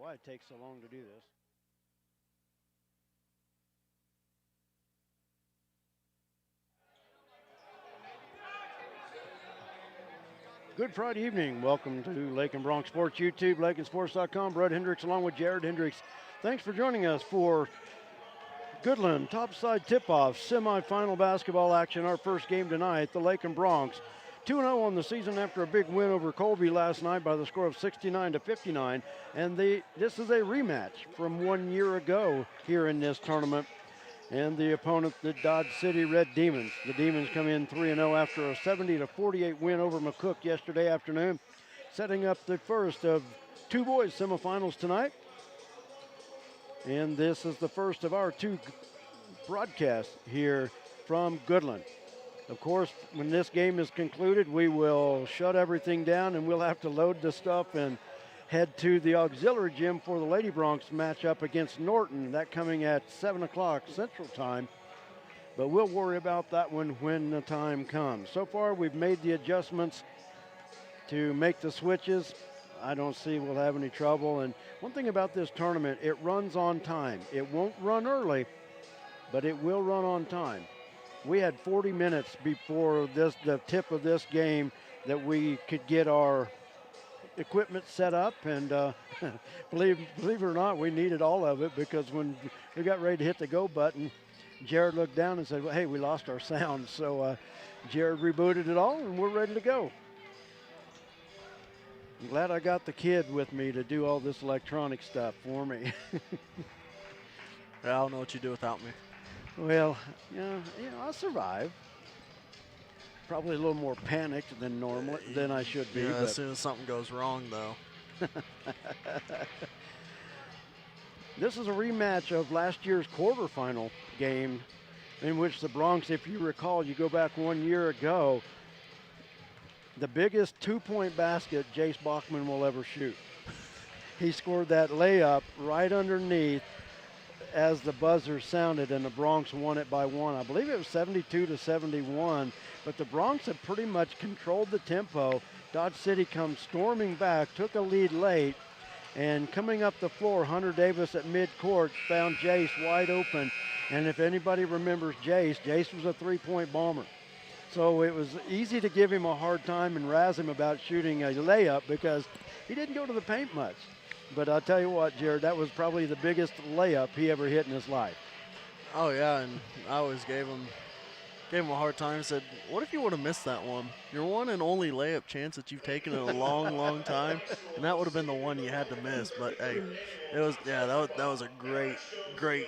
why it takes so long to do this. Good Friday evening. Welcome to Lakin Bronx Sports YouTube, LakinSports.com. Brett Hendricks along with Jared Hendricks. Thanks for joining us for Goodland Topside Tipoff semifinal basketball action. Our first game tonight, the Lakin Bronx. 2-0 on the season after a big win over Colby last night by the score of 69-59. And this is a rematch from 1 year ago here in this tournament. And the opponent, the Dodge City Red Demons. The Demons come in 3-0 after a 70-48 win over McCook yesterday afternoon, setting up the first of two boys semifinals tonight. And this is the first of our two broadcasts here from Goodland. Of course, when this game is concluded, we will shut everything down and we'll have to load the stuff and head to the auxiliary gym for the Lady Bronx matchup against Norton. That coming at 7 o'clock Central Time. But we'll worry about that one when the time comes. So far, we've made the adjustments to make the switches. I don't see we'll have any trouble. And one thing about this tournament, it runs on time. It won't run early, but it will run on time. We had 40 minutes before the tip of this game that we could get our equipment set up, and believe it or not, we needed all of it, because when we got ready to hit the go button, Jared looked down and said, well, hey, we lost our sound. So Jared rebooted it all and we're ready to go. I'm glad I got the kid with me to do all this electronic stuff for me. Yeah, I don't know what you do without me. Well, I'll survive. Probably a little more panicked than normal than I should be. Yeah, as soon as something goes wrong, though. This is a rematch of last year's quarterfinal game, in which the Bronx, if you recall, you go back 1 year ago, the biggest two-point basket Jace Bachman will ever shoot. He scored that layup right underneath as the buzzer sounded, and the Bronx won it by one. I believe it was 72-71, but the Bronx had pretty much controlled the tempo. Dodge City comes storming back, took a lead late, and coming up the floor, Hunter Davis at midcourt found Jace wide open. And if anybody remembers Jace was a three-point bomber. So it was easy to give him a hard time and razz him about shooting a layup because he didn't go to the paint much. But I'll tell you what, Jared, that was probably the biggest layup he ever hit in his life. Oh, yeah, and I always gave him a hard time. Said, what if you would have missed that one? Your one and only layup chance that you've taken in a long, long time, and that would have been the one you had to miss. But, hey, that was a great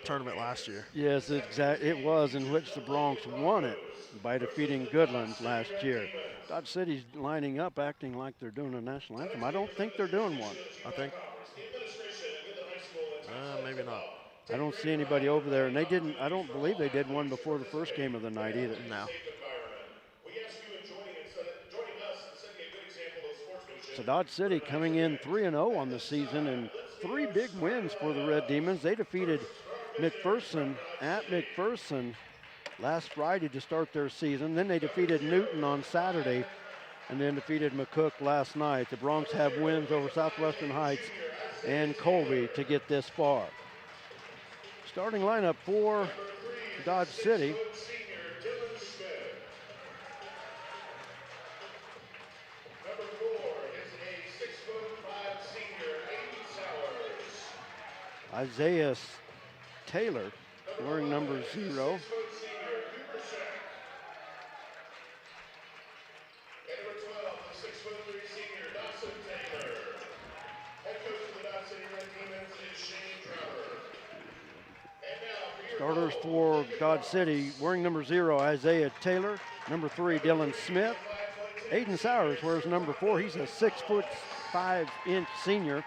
tournament last year. Yes, it was, in which the Bronx won it by defeating Goodland last year. Dodge City's lining up, acting like they're doing a national anthem. I don't think they're doing one. I think. Maybe not. I don't see anybody over there, and I don't believe they did one before the first game of the night either. No. So Dodge City coming in 3-0 on the season, and three big wins for the Red Demons. They defeated McPherson at McPherson last Friday to start their season. Then they defeated Newton on Saturday, and then defeated McCook last night. The Bronx have wins over Southwestern Heights and Colby to get this far. Starting lineup for Dodge City. Isaiah Taylor, wearing number 0. Starters for Dodge City, wearing number 0, Isaiah Taylor. Number 3, Dylan Smith. Aiden Sowers wears number 4. He's a 6'5" senior.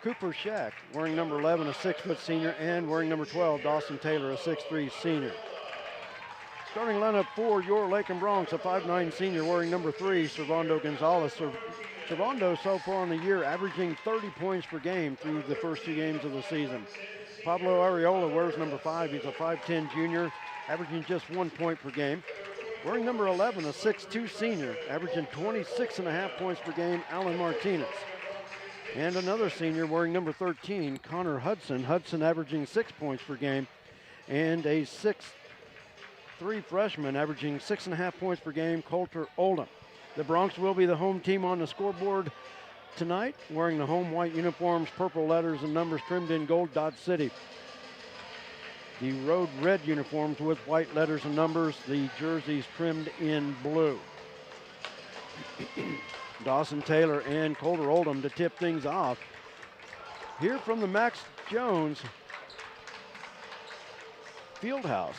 Cooper Shack, wearing number 11, a 6' senior, and wearing number 12, Dawson Taylor, a 6'3" senior. Starting lineup for your Lakin Bronx, a 5'9" senior, wearing number 3, Servando Gonzalez. Servando so far in the year averaging 30 points per game through the first 2 games of the season. Pablo Areola wears number 5. He's a 5'10" junior, averaging just 1 point per game. Wearing number 11, a 6'2" senior, averaging 26.5 points per game, Alan Martinez. And another senior wearing number 13, Connor Hudson. Hudson averaging 6 points per game. And a 6'3" freshman averaging 6.5 points per game, Coulter Oldham. The Bronx will be the home team on the scoreboard tonight, wearing the home white uniforms, purple letters and numbers trimmed in gold. Dodge City. The road red uniforms with white letters and numbers, the jerseys trimmed in blue. Dawson Taylor and Coulter Oldham to tip things off. Here from the Max Jones Fieldhouse.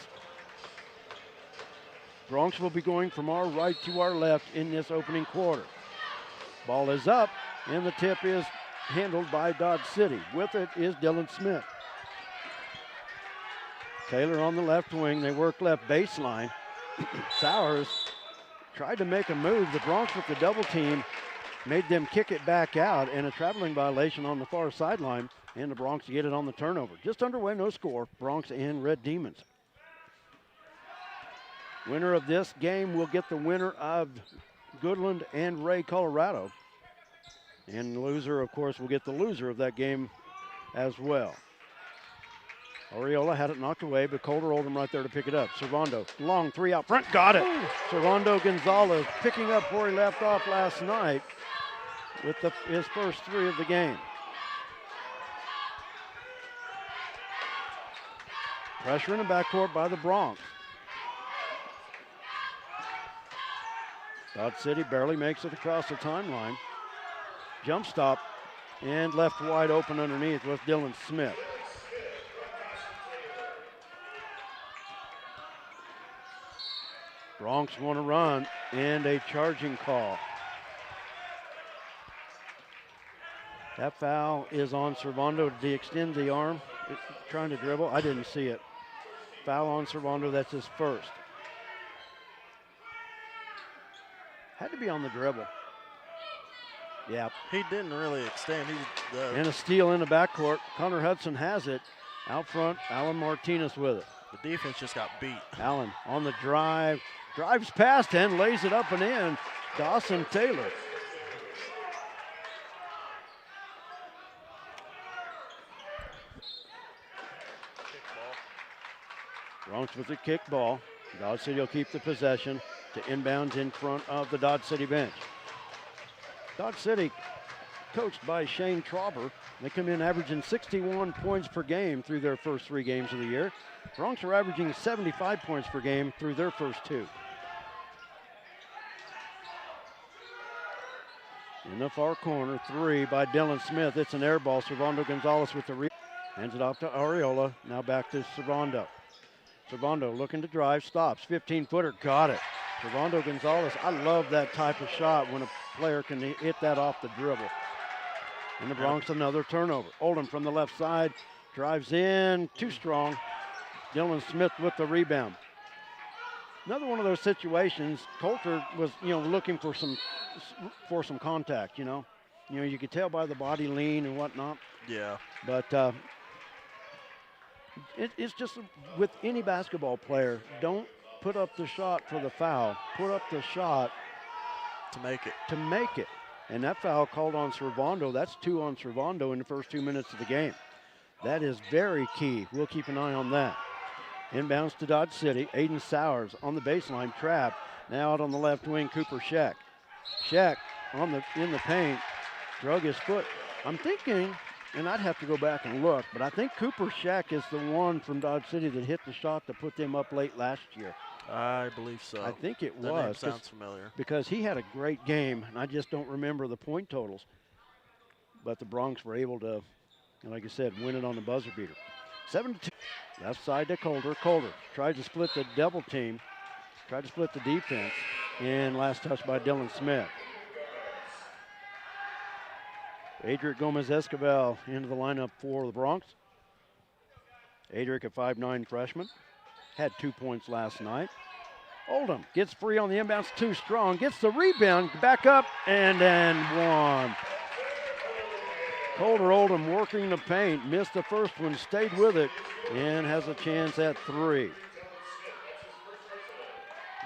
Bronx will be going from our right to our left in this opening quarter. Ball is up, and the tip is handled by Dodge City. With it is Dylan Smith. Taylor on the left wing. They work left baseline. Sowers tried to make a move. The Bronx with the double team made them kick it back out, and a traveling violation on the far sideline, and the Bronx get it on the turnover. Just underway, no score. Bronx and Red Demons. Winner of this game will get the winner of Goodland and Ray, Colorado. And the loser, of course, will get the loser of that game as well. Ariola had it knocked away, but Coulter Oldham right there to pick it up. Servando, long three out front, got it. Servando Gonzalez picking up where he left off last night with his first three of the game. Pressure in the backcourt by the Bronx. Dodge City barely makes it across the timeline. Jump stop and left wide open underneath with Dylan Smith. Bronx want to run, and a charging call. That foul is on Servando. Did he extend the arm, trying to dribble? I didn't see it. Foul on Servando, that's his first. Had to be on the dribble. Yeah. He didn't really extend. And a steal in the backcourt. Connor Hudson has it. Out front, Alan Martinez with it. The defense just got beat. Allen on the drive. Drives past and lays it up and in. Dawson Taylor. Bronx with the kick ball. Dodge City will keep the possession to inbounds in front of the Dodge City bench. Dodge City, coached by Shane Trauber, they come in averaging 61 points per game through their first three games of the year. Bronx are averaging 75 points per game through their first two. In the far corner, three by Dylan Smith. It's an air ball. Servando Gonzalez with the rebound. Hands it off to Ariola. Now back to Servando. Servando looking to drive, stops. 15-footer, got it. Servando Gonzalez, I love that type of shot when a player can hit that off the dribble. In the Bronx, another turnover. Oldham from the left side, drives in, too strong. Dylan Smith with the rebound. Another one of those situations, Coulter was, looking for some contact, you could tell by the body lean and whatnot. Yeah. But it's just with any basketball player, don't put up the shot for the foul. Put up the shot to make it. And that foul called on Servando. That's two on Servando in the first 2 minutes of the game. That is very key. We'll keep an eye on that. Inbounds to Dodge City. Aiden Sowers on the baseline, trap. Now out on the left wing, Cooper Scheck. Scheck in the paint, drug his foot. I'm thinking, and I'd have to go back and look, but I think Cooper Scheck is the one from Dodge City that hit the shot to put them up late last year. I believe so. I think it that was. Name sounds familiar. Because he had a great game, and I just don't remember the point totals. But the Bronx were able to, like I said, win it on the buzzer beater. 7-2. Left side to Coulter. Coulter tried to split the double team, tried to split the defense, and last touch by Dylan Smith. Adric Gomez-Escobar into the lineup for the Bronx. Adric, a 5'9" freshman, had 2 points last night. Oldham gets free on the inbounds, too strong, gets the rebound, back up, and then one. Coulter Oldham working the paint, missed the first one, stayed with it, and has a chance at three.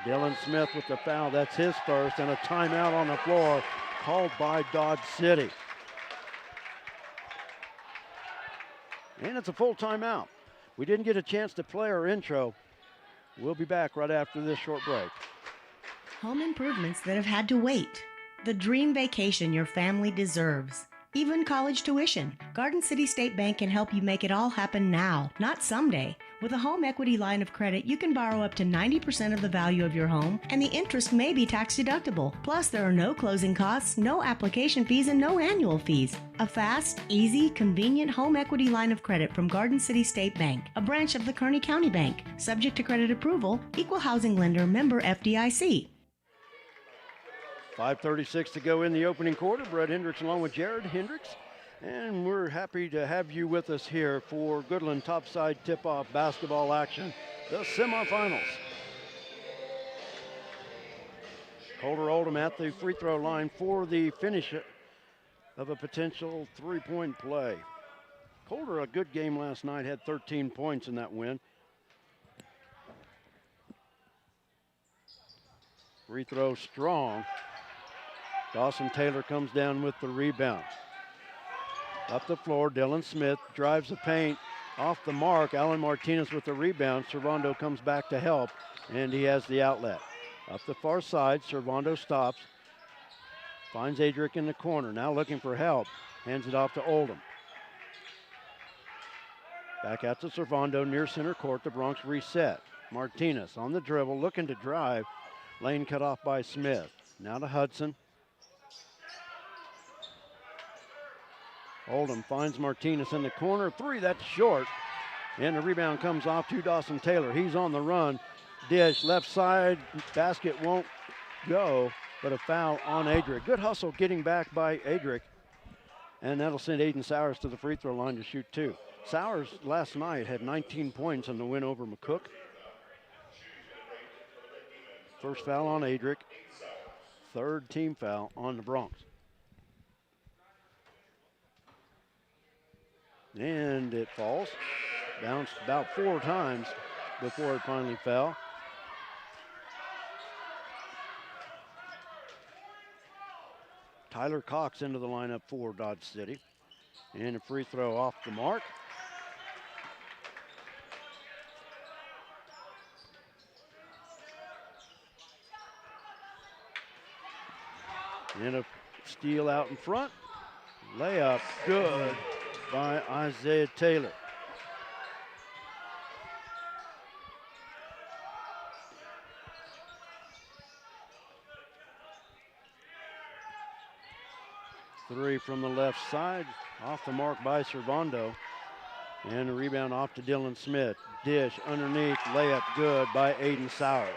Dylan Smith with the foul, that's his first, and a timeout on the floor called by Dodge City. And it's a full timeout. We didn't get a chance to play our intro. We'll be back right after this short break. Home improvements that have had to wait. The dream vacation your family deserves. Even college tuition. Garden City State Bank can help you make it all happen now, not someday. With a home equity line of credit, you can borrow up to 90% of the value of your home, and the interest may be tax deductible. Plus, there are no closing costs, no application fees, and no annual fees. A fast, easy, convenient home equity line of credit from Garden City State Bank, a branch of the Kearney County Bank. Subject to credit approval, equal housing lender, member FDIC. 5:36 to go in the opening quarter. Brett Hendricks along with Jared Hendricks. And we're happy to have you with us here for Goodland Topside Tip-Off basketball action, the semifinals. Colder Oldham at the free throw line for the finish of a potential three-point play. Colder, a good game last night, had 13 points in that win. Free throw strong. Dawson Taylor comes down with the rebound. Up the floor, Dylan Smith drives the paint off the mark. Alan Martinez with the rebound. Servando comes back to help, and he has the outlet. Up the far side, Servando stops. Finds Adric in the corner, now looking for help. Hands it off to Oldham. Back out to Servando near center court. The Bronx reset. Martinez on the dribble, looking to drive. Lane cut off by Smith. Now to Hudson. Oldham finds Martinez in the corner. Three, that's short. And the rebound comes off to Dawson Taylor. He's on the run. Dish, left side. Basket won't go, but a foul on Adric. Good hustle getting back by Adric. And that'll send Aiden Sowers to the free throw line to shoot two. Sowers last night had 19 points in the win over McCook. First foul on Adric. Third team foul on the Bronx. And it falls. Bounced about 4 times before it finally fell. Tyler Cox into the lineup for Dodge City. And a free throw off the mark. And a steal out in front. Layup good by Isaiah Taylor. Three from the left side, off the mark by Servando. And a rebound off to Dylan Smith. Dish underneath, layup good by Aiden Sowers.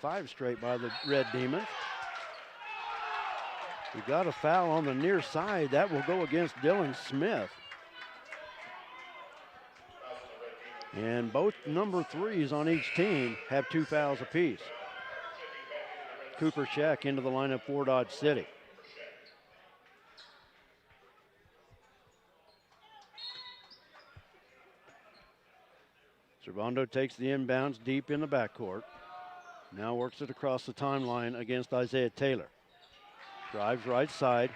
Five straight by the Red Demons. We got a foul on the near side. That will go against Dylan Smith. And both number 3s on each team have 2 fouls apiece. Cooper Scheck into the lineup for Dodge City. Servando takes the inbounds deep in the backcourt. Now works it across the timeline against Isaiah Taylor. Drives right side.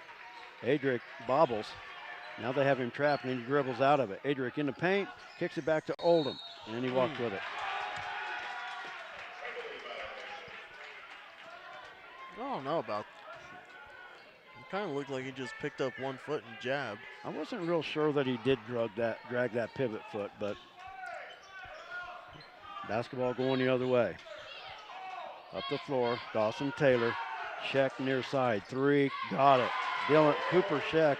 Adric bobbles. Now they have him trapped and he dribbles out of it. Adric in the paint, kicks it back to Oldham, and he walks with it. I don't know about. It kind of looked like he just picked up 1 foot and jabbed. I wasn't real sure that he did drag that pivot foot, but basketball going the other way. Up the floor, Dawson Taylor, Scheck near side, 3, got it. Cooper Scheck.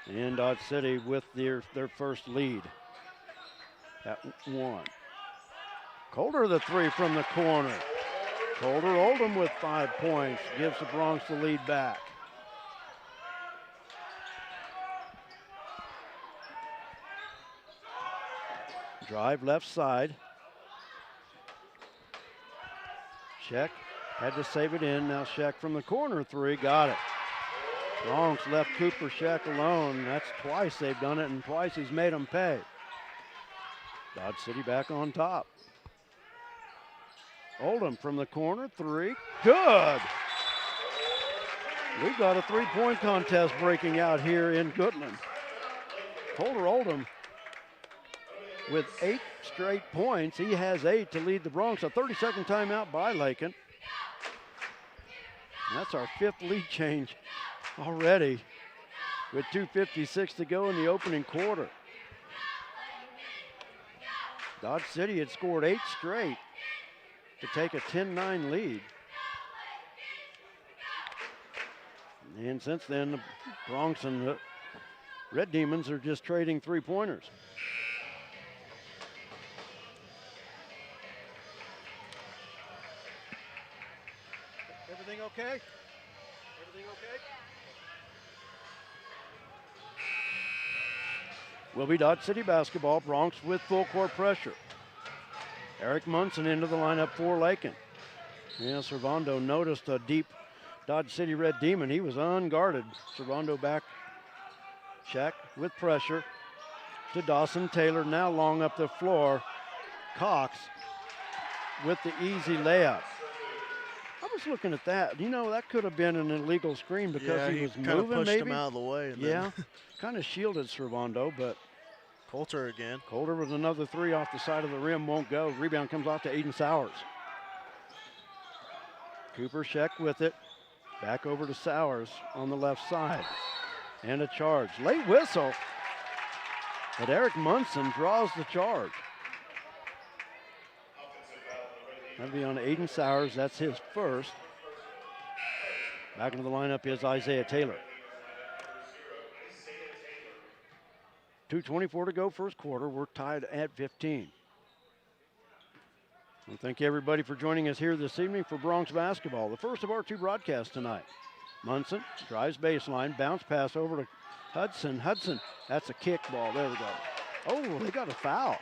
And Dodge City with their first lead at 1. Colder the 3 from the corner. Colder Oldham with 5 points, gives the Bronx the lead back. Drive left side. Scheck had to save it in. Now Scheck from the corner, 3, got it. Bronx left Cooper Scheck alone. That's twice they've done it, and twice he's made them pay. Dodge City back on top. Oldham from the corner, 3. Good. We've got a 3-point contest breaking out here in Goodland. Colter Oldham with 8 straight points. He has 8 to lead the Bronx. A 30-second timeout by Lakin. That's our 5th lead change already with 2:56 to go in the opening quarter. Dodge City had scored 8 straight to take a 10-9 lead. And since then, the Bronx and the Red Demons are just trading 3-pointers. Everything okay? Everything okay? Will be Dodge City basketball. Bronx with full court pressure. Eric Munson into the lineup for Lakin. Yeah, Servando noticed a deep Dodge City Red Demon. He was unguarded. Servando back check with pressure to Dawson Taylor. Now long up the floor. Cox with the easy layup. I was looking at that. You know, that could have been an illegal screen because he was kind of moving, pushed maybe. him out of the way. And Yeah, kind of shielded Servando, but Colter again. Colter with another 3 off the side of the rim, won't go. Rebound comes off to Aiden Sowers. Cooper Scheck with it. Back over to Sowers on the left side. And a charge. Late whistle, but Eric Munson draws the charge. That'll be on Aiden Sowers. That's his first. Back into the lineup is Isaiah Taylor. 2:24 to go first quarter. We're tied at 15. Well, thank you everybody for joining us here this evening for Bronx basketball. The first of our 2 broadcasts tonight. Munson drives baseline, bounce pass over to Hudson. Hudson, that's a kick ball. There we go. Oh, they got a foul.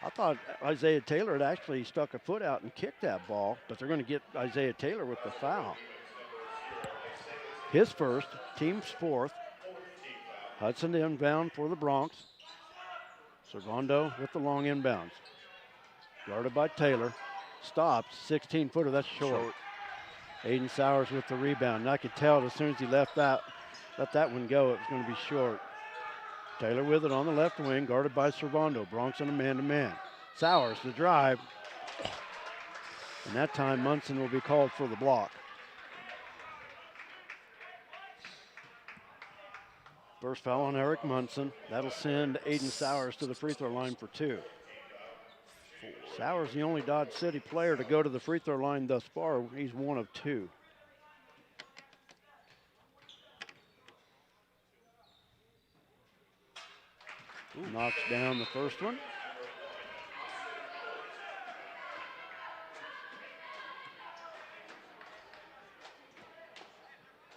I thought Isaiah Taylor had actually stuck a foot out and kicked that ball, but they're going to get Isaiah Taylor with the foul. His first, team's 4th. Hudson inbound for the Bronx. Servando with the long inbounds. Guarded by Taylor. Stops, 16-footer, that's short. Aiden Sowers with the rebound. And I could tell as soon as he let that one go, it was going to be short. Taylor with it on the left wing, guarded by Servando. Bronx in a man-to-man. Sowers the drive. And that time Munson will be called for the block. First foul on Eric Munson. That'll send Aiden Sowers to the free throw line for 2. Sowers the only Dodge City player to go to the free throw line thus far. He's 1 of 2. Knocks down the first one.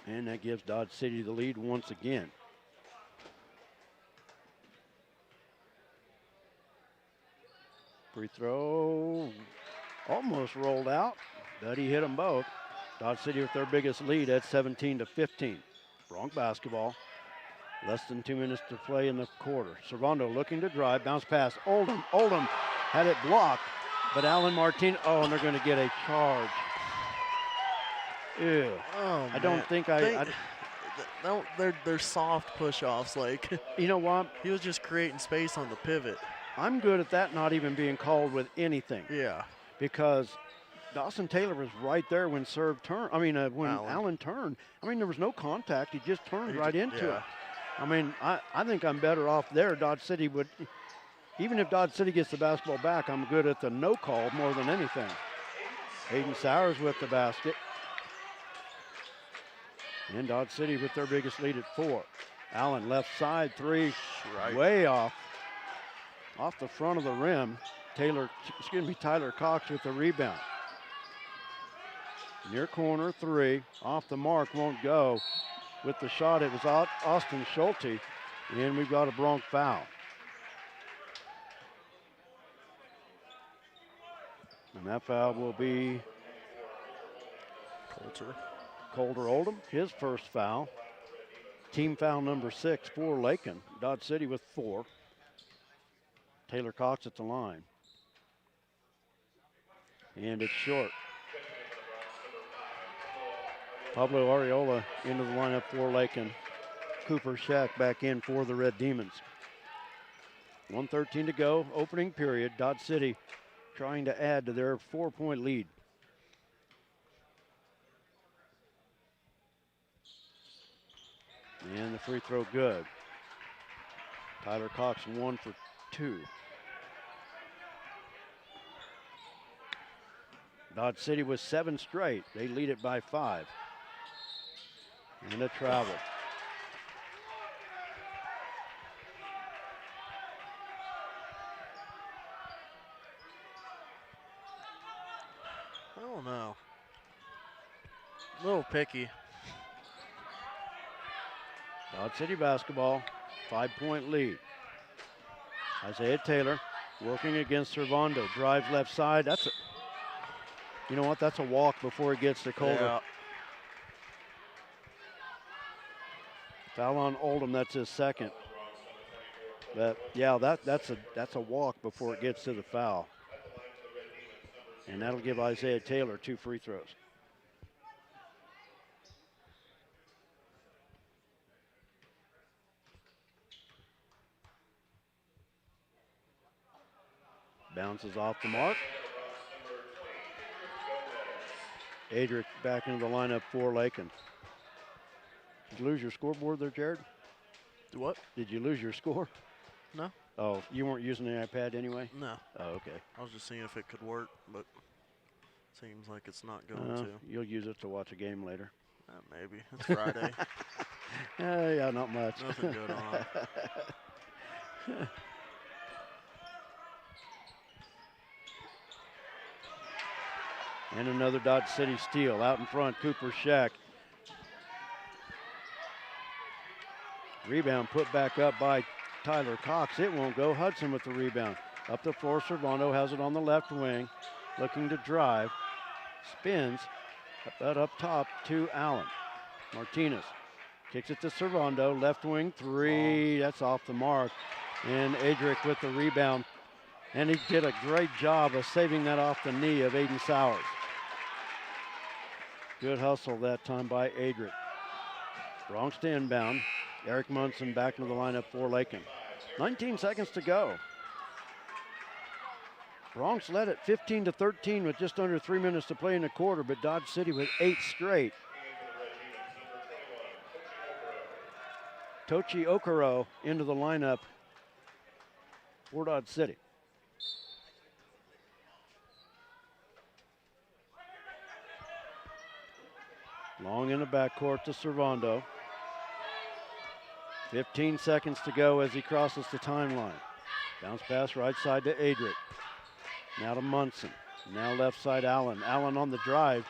And that gives Dodge City the lead once again. Free throw almost rolled out, but he hit them both. Dodge City with their biggest lead at 17-15. Bronx basketball. Less than 2 minutes to play in the quarter. Servando looking to drive, bounce pass. Oldham had it blocked, but Alan Martin, and they're going to get a charge. Ew. Oh, I don't think they're soft push-offs. Like, you know what? He was just creating space on the pivot. I'm good at that not even being called with anything. Yeah. Because Dawson Taylor was right there when when Allen turned. There was no contact. He just turned right into it. I think I'm better off there. Dodge City would, even if Dodge City gets the basketball back, I'm good at the no call more than anything. Aiden Sowers with the basket. And Dodge City with their biggest lead at 4. Allen left side 3, way off the front of the rim. Tyler Cox with the rebound. Near corner 3, off the mark, won't go. With the shot, it was Austin Schulte, and we've got a Bronx foul. And that foul will be Colter Oldham, his first foul. Team foul number 6 for Lakin. Dodge City with 4. Taylor Cox at the line. And it's short. Pablo Arreola into the lineup for Lakin. Cooper Shack back in for the Red Demons. 1:13 to go, opening period. Dodge City trying to add to their 4-point lead. And the free throw good. Tyler Cox 1 for 2. Dodge City with 7 straight. They lead it by 5. And a travel. I don't know. A little picky. Dodge City basketball, 5-point lead. Isaiah Taylor working against Servando. Drives left side. You know what? That's a walk before it gets to Colder. Yeah. Foul on Oldham. That's his second. But yeah, that's a walk before it gets to the foul. And that'll give Isaiah Taylor 2 free throws. Bounces off the mark. Adric back into the lineup for Lakin. Did you lose your scoreboard there, Jared? What? Did you lose your score? No. Oh, you weren't using the iPad anyway? No. Oh, okay. I was just seeing if it could work, but seems like it's not going to. You'll use it to watch a game later. Maybe. It's Friday. Yeah, not much. Nothing good on. And another Dodge City steal out in front. Cooper Shack. Rebound put back up by Tyler Cox. It won't go. Hudson with the rebound. Up the floor, Servando has it on the left wing. Looking to drive. Spins. Up top to Allen. Martinez kicks it to Servando. Left wing 3. That's off the mark. And Adric with the rebound. And he did a great job of saving that off the knee of Aiden Sowers. Good hustle that time by Adric. Bronx to inbound. Eric Munson back into the lineup for Lakin. 19 seconds to go. Bronx led it 15-13 with just under 3 minutes to play in the quarter, but Dodge City with 8 straight. Tochi Okoro into the lineup for Dodge City. Long in the backcourt to Servando. 15 seconds to go as he crosses the timeline. Bounce pass right side to Adric. Now to Munson. Now left side Allen. Allen on the drive.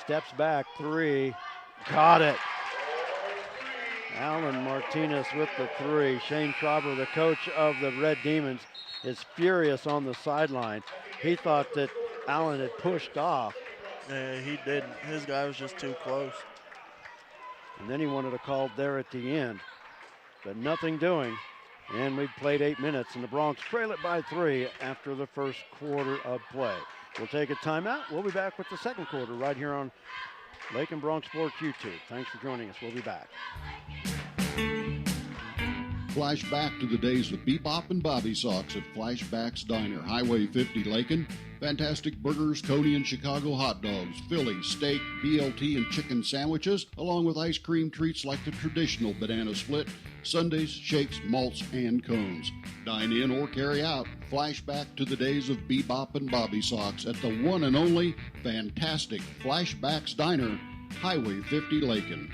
Steps back, 3. Got it. Allen Martinez with the 3. Shane Trauber, the coach of the Red Demons, is furious on the sideline. He thought that Allen had pushed off. Yeah, he didn't. His guy was just too close. And then he wanted a call there at the end. But nothing doing. And we've played 8 minutes, and the Bronx trail it by 3 after the first quarter of play. We'll take a timeout. We'll be back with the second quarter right here on Lakin Bronx Sports YouTube. Thanks for joining us. We'll be back. Flashback to the days of Bebop and Bobby Sox at Flashback's Diner, Highway 50, Lakin. Fantastic burgers, Coney and Chicago hot dogs, Philly, steak, BLT, and chicken sandwiches, along with ice cream treats like the traditional banana split, sundaes, shakes, malts, and cones. Dine in or carry out. Flashback to the days of Bebop and Bobby Sox at the one and only fantastic Flashback's Diner, Highway 50, Lakin.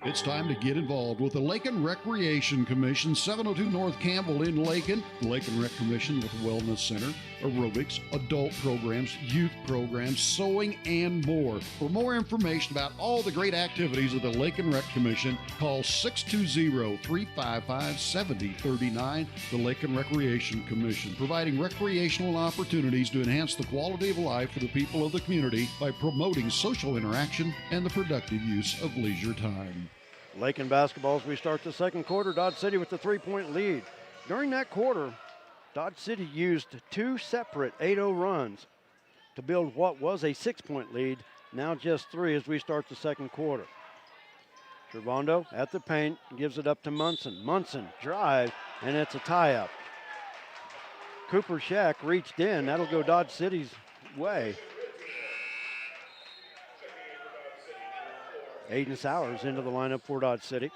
It's time to get involved with the Lakin Recreation Commission, 702 North Campbell in Lakin. The Lakin Rec Commission with Wellness Center, aerobics, adult programs, youth programs, sewing, and more. For more information about all the great activities of the Lakin Rec Commission, call 620-355-7039. The Lakin Recreation Commission, providing recreational opportunities to enhance the quality of life for the people of the community by promoting social interaction and the productive use of leisure time. Lakin basketball as we start the second quarter. Dodge City with the 3-point lead. During that quarter, Dodge City used 2 separate 8-0 runs to build what was a 6-point lead. Now just 3 as we start the second quarter. Servando at the paint, gives it up to Munson. Munson drive, and it's a tie-up. Cooper Shack reached in. That'll go Dodge City's way. Aiden Sowers into the lineup for Dodge City.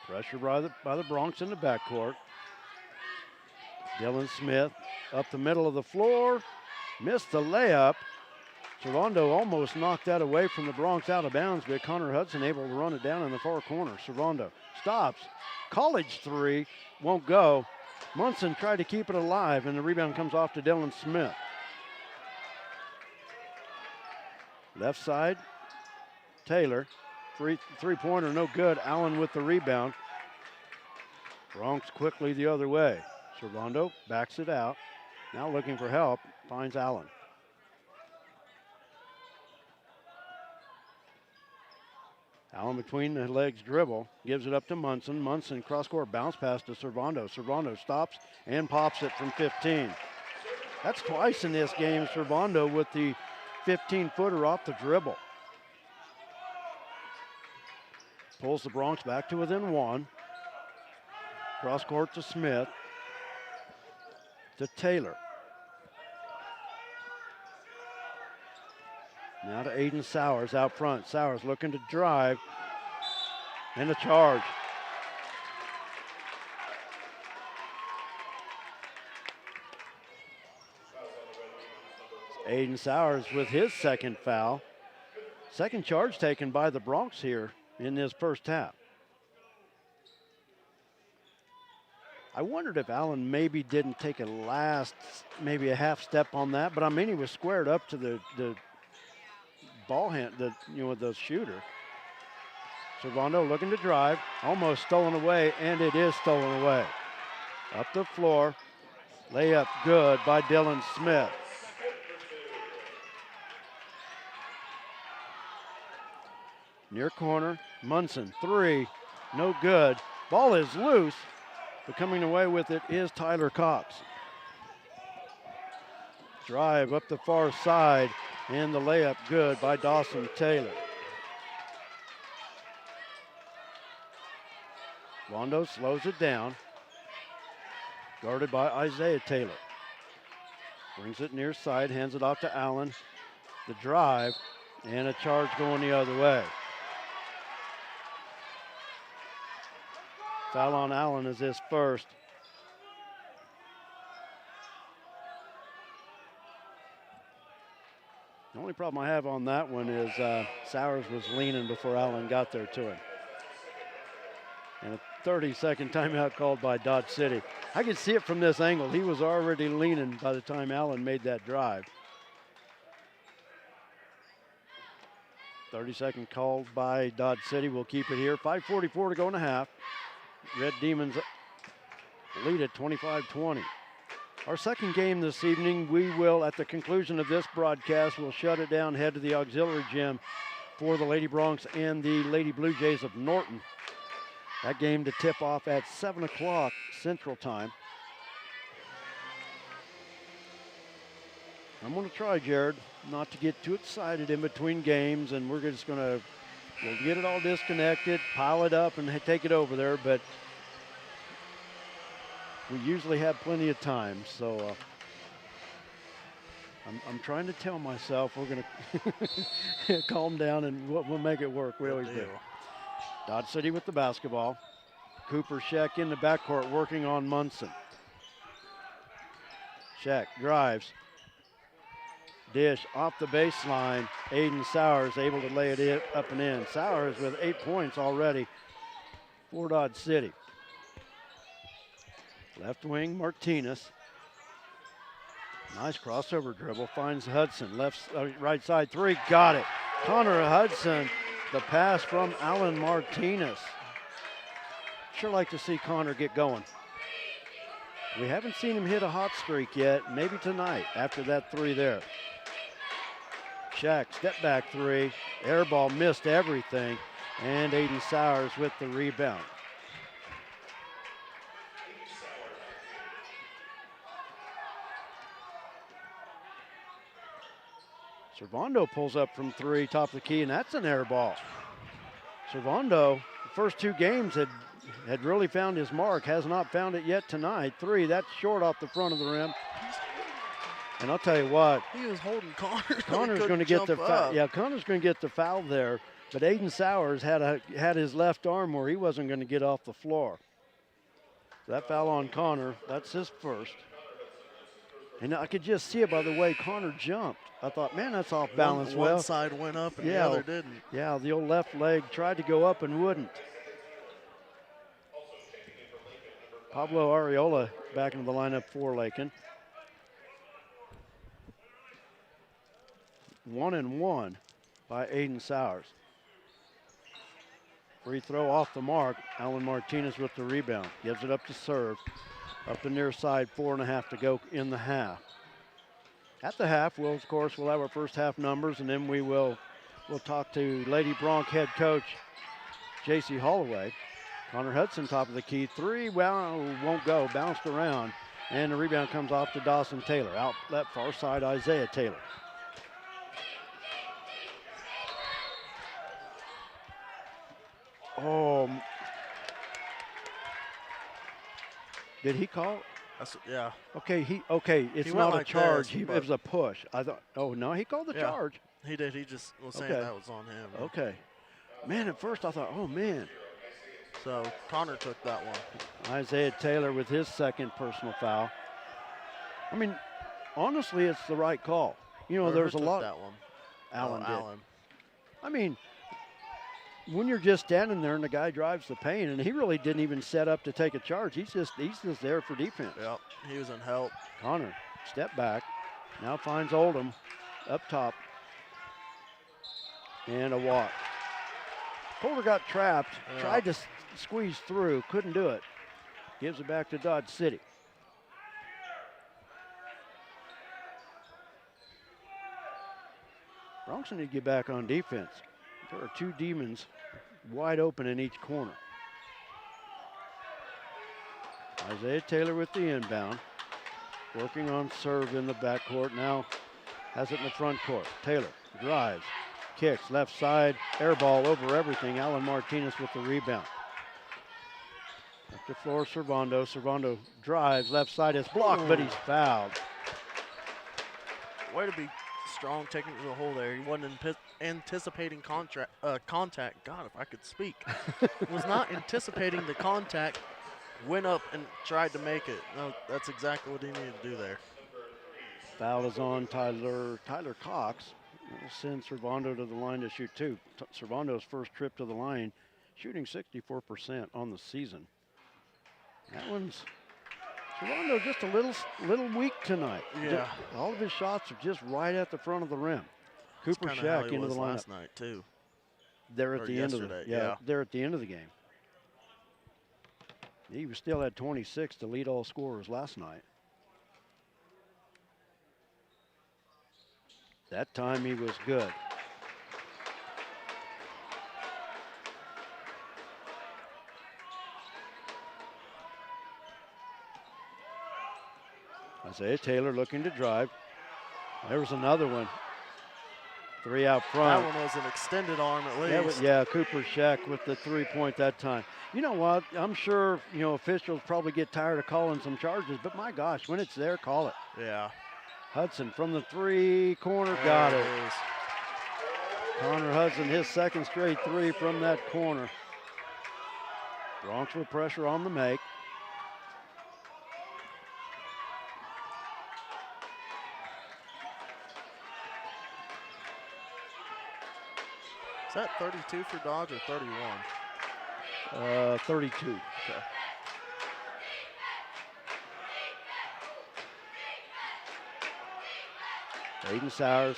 Pressure by the Bronx in the backcourt. Dylan Smith up the middle of the floor. Missed the layup. Servando almost knocked that away from the Bronx out of bounds, but Connor Hudson able to run it down in the far corner. Servando stops. College three won't go. Munson tried to keep it alive, and the rebound comes off to Dylan Smith. Left side, Taylor. Three-pointer, no good. Allen with the rebound. Bronx quickly the other way. Servando backs it out. Now looking for help, finds Allen. Allen between the legs dribble, gives it up to Munson. Munson cross-court bounce pass to Servando. Servando stops and pops it from 15. That's twice in this game, Servando with the 15-footer off the dribble. Pulls the Bronx back to within 1. Cross-court to Smith. To Taylor. Now to Aiden Sowers out front. Sowers looking to drive. And a charge. Aiden Sowers with his second foul. Second charge taken by the Bronx here in this first half. I wondered if Allen maybe didn't take maybe a half step on that, but I mean he was squared up to the ball hand, the shooter. Servando looking to drive, almost stolen away, and it is stolen away. Up the floor, layup good by Dylan Smith. Near corner, Munson, 3, no good. Ball is loose, but coming away with it is Tyler Cox. Drive up the far side, and the layup good by Dawson Taylor. Rondo slows it down, guarded by Isaiah Taylor. Brings it near side, hands it off to Allen. The drive, and a charge going the other way. Foul on Allen is his first. The only problem I have on that one is Sowers was leaning before Allen got there to him. And a 30-second timeout called by Dodge City. I could see it from this angle. He was already leaning by the time Allen made that drive. 30-second called by Dodge City. We'll keep it here. 5:44 to go in a half. Red Demons lead at 25-20. Our second game this evening, we will, at the conclusion of this broadcast, we'll shut it down, head to the auxiliary gym for the Lady Bronx and the Lady Blue Jays of Norton. That game to tip off at 7 o'clock Central Time. I'm going to try, Jared, not to get too excited in between games, and we're just going to we'll get it all disconnected, pile it up, and take it over there, but we usually have plenty of time, so I'm trying to tell myself we're going to calm down and we'll make it work. We always do. Dodge City with the basketball. Cooper Scheck in the backcourt working on Munson. Scheck drives. Dish off the baseline. Aiden Sowers able to lay it up and in. Sowers with 8 points already for Dodge City. Left wing, Martinez. Nice crossover dribble. Finds Hudson. Right side three. Got it. Connor Hudson. The pass from Alan Martinez. Sure like to see Connor get going. We haven't seen him hit a hot streak yet. Maybe tonight after that three there. Shack, step back three. Air ball missed everything. And Aiden Sowers with the rebound. Servando pulls up from 3, top of the key, and that's an air ball. Servando, the first 2 games had really found his mark, has not found it yet tonight. 3, that's short off the front of the rim. And I'll tell you what. He was holding Connor. Connor's going to get the foul. Yeah, Connor's going to get the foul there. But Aiden Sowers had his left arm where he wasn't going to get off the floor. That foul on Connor, that's his first. And I could just see it by the way Connor jumped. I thought, man, that's off balance. One side went up and the other didn't. Yeah, the old left leg tried to go up and wouldn't. Pablo Areola back into the lineup for Lakin. 1 and 1 by Aiden Sowers. Free throw off the mark. Alan Martinez with the rebound. Gives it up to serve. Up the near side, 4.5 to go in the half. At the half, we'll have our first half numbers, and then we'll talk to Lady Bronc head coach J.C. Holloway. Connor Hudson, top of the key. 3, well, won't go. Bounced around, and the rebound comes off to Dawson Taylor. Out left far side, Isaiah Taylor. Oh, did he call? Yeah. Okay, it's not a charge. It was a push. I thought, oh no, he called the charge. He did. He just was saying that was on him. Okay. Man, at first I thought, oh man. So Connor took that one. Isaiah Taylor with his second personal foul. I mean, honestly, it's the right call. You know, there's a lot. That one. Allen did. Allen. I mean, when you're just standing there and the guy drives the paint, and he really didn't even set up to take a charge. He's just there for defense. Yep, he was in help. Connor, step back, now finds Oldham up top, and a walk. Kohler got trapped, tried to squeeze through, couldn't do it. Gives it back to Dodge City. Bronx need to get back on defense. There are 2 demons wide open in each corner. Isaiah Taylor with the inbound. Working on serve in the backcourt. Now has it in the front court. Taylor drives, kicks, left side, air ball over everything. Alan Martinez with the rebound. Up the floor, Servando. Servando drives, left side is blocked, but he's fouled. Way to be strong, taking it to the hole there. He wasn't anticipating contact. God, if I could speak. Was not anticipating the contact. Went up and tried to make it. No, that's exactly what he needed to do there. Foul is on Tyler Cox. We'll send Servando to the line to shoot 2. Servando's first trip to the line, shooting 64% on the season. That one's Servando just a little weak tonight. Yeah. All of his shots are just right at the front of the rim. Cooper Shack into the lineup. Last night too. They're at the end of they're at the end of the game. He was still at 26 to lead all scorers last night. That time he was good. Isaiah Taylor looking to drive. There was another one. 3 out front. That one was an extended arm at least. Yeah, Cooper Shack with the 3-point that time. You know what? I'm sure, officials probably get tired of calling some charges, but my gosh, when it's there, call it. Yeah. Hudson from the 3-corner, got it. Connor Hudson, his second straight 3 from that corner. Bronx with pressure on the make. Is that 32 for Dodge or 31? 32. Okay. Aiden Sowers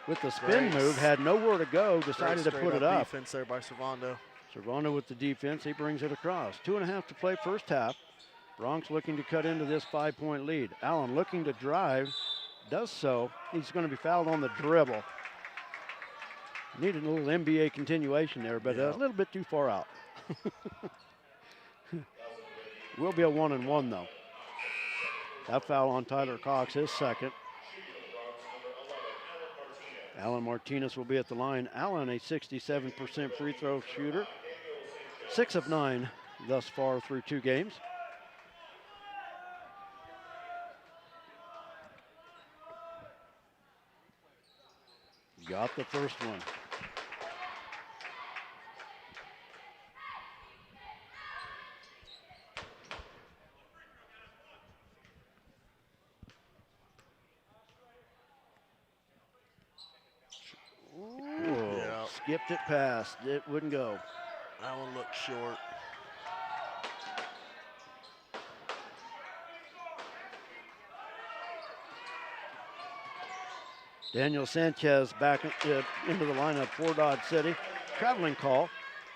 with the spin move, had nowhere to go, decided to put it up. Defense there by Servando. Servando with the defense, he brings it across. 2.5 to play first half. Bronx looking to cut into this 5-point lead. Allen looking to drive, does so. He's going to be fouled on the dribble. Needed a little NBA continuation there, but a little bit too far out. Will be a 1-and-1 though. That foul on Tyler Cox, his second. Alan Martinez will be at the line. Alan, a 67% free throw shooter. 6 of 9 thus far through 2 games. Got the first one. Skipped it past. It wouldn't go. That one looked short. Daniel Sanchez back into the lineup for Dodge City. Traveling call.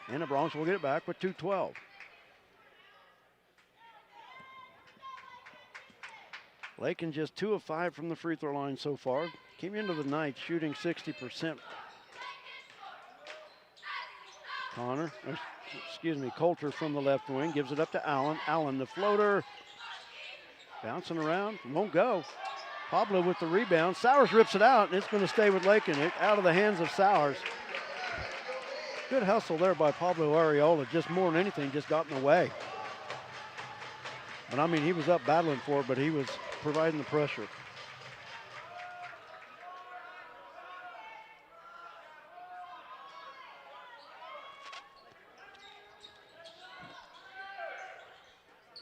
And the Bronx will get it back with 2:12. Lakin just 2 of 5 from the free throw line so far. Came into the night shooting 60%. Coulter from the left wing gives it up to Allen. Allen, the floater, bouncing around, won't go. Pablo with the rebound. Sowers rips it out, and it's going to stay with Lakin. Out of the hands of Sowers. Good hustle there by Pablo Areola. Just more than anything, just got in the way. But I mean, he was up battling for it, but he was providing the pressure.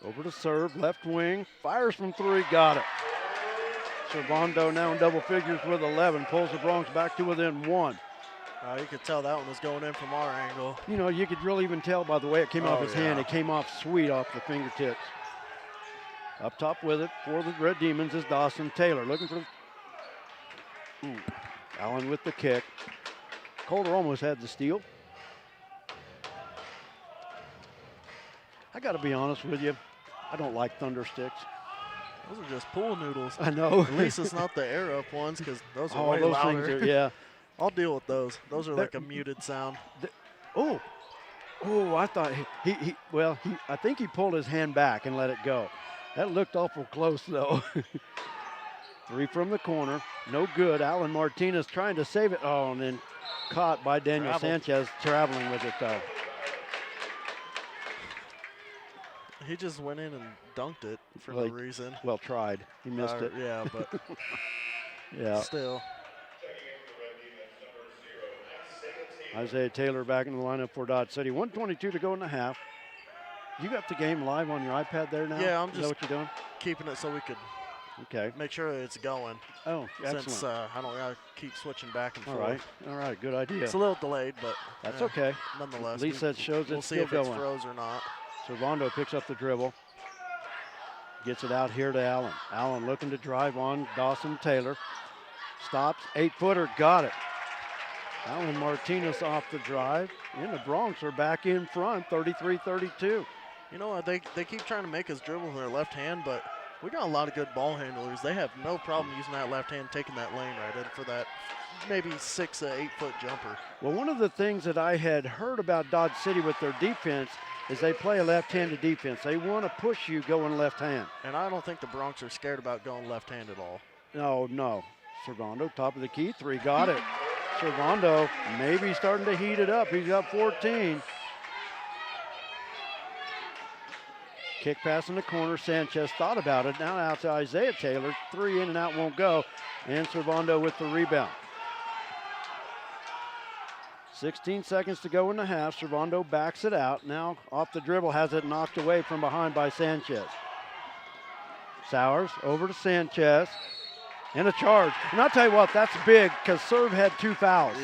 Over to serve, left wing, fires from 3, got it. Servando now in double figures with 11, pulls the Bronx back to within 1. You could tell that one was going in from our angle. You know, you could really even tell by the way it came off his hand. It came off sweet off the fingertips. Up top with it for the Red Demons is Dawson Taylor. Looking for Allen with the kick. Coulter almost had the steal. I got to be honest with you. I don't like Thunder Sticks. Those are just pool noodles. I know. At least it's not the air up ones because those are way those louder. things are, yeah. I'll deal with those. Those are like a muted sound. I thought I think he pulled his hand back and let it go. That looked awful close though. 3 from the corner, no good. Alan Martinez trying to save it. And then caught by Daniel Sanchez traveling with it though. He just went in and dunked it for no reason. Well, tried. He missed it. Yeah, but yeah. Still. Isaiah Taylor back in the lineup for Dodge City. 1:22 to go in the half. You got the game live on your iPad there now? Yeah, I'm Is just that what you're doing? keeping it so we could make sure that it's going. Oh, excellent. Since I don't gotta keep switching back and forth. All right, good idea. It's a little delayed, but that's okay. Nonetheless, at least that shows we'll it's see still if going. it's froze or not. Servando picks up the dribble. Gets it out here to Allen. Allen looking to drive on Dawson Taylor. Stops, 8-footer, got it. Alan Martinez off the drive. And the Bronx are back in front, 33-32. You know what, they keep trying to make us dribble with their left hand, but we got a lot of good ball handlers. They have no problem using that left hand, taking that lane right in for that maybe 6 to 8 foot jumper. Well, one of the things that I had heard about Dodge City with their defense is they play a left-handed defense. They want to push you going left hand. And I don't think the Bronx are scared about going left hand at all. No. Servando, top of the key, 3, got it. Servando maybe starting to heat it up. He's got 14. Kick pass in the corner. Sanchez thought about it. Now out to Isaiah Taylor. 3 in and out, won't go. And Servando with the rebound. 16 seconds to go in the half. Servando backs it out. Now off the dribble, has it knocked away from behind by Sanchez. Sowers over to Sanchez. And a charge. And I'll tell you what, that's big because Serve had 2 fouls.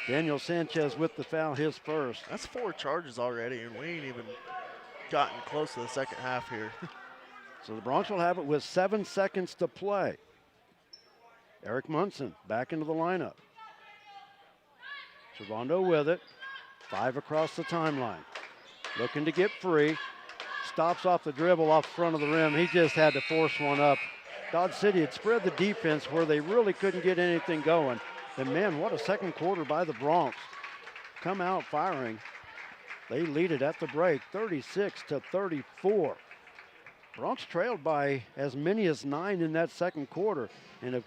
Daniel Sanchez with the foul, his first. That's 4 charges already, and we ain't even gotten close to the second half here. So the Bronx will have it with 7 seconds to play. Eric Munson back into the lineup. Servando with it. 5 across the timeline. Looking to get free. Stops off the dribble off the front of the rim. He just had to force one up. Dodge City had spread the defense where they really couldn't get anything going. And man, what a second quarter by the Bronx. Come out firing. They lead it at the break, 36-34. Bronx trailed by as many as 9 in that second quarter and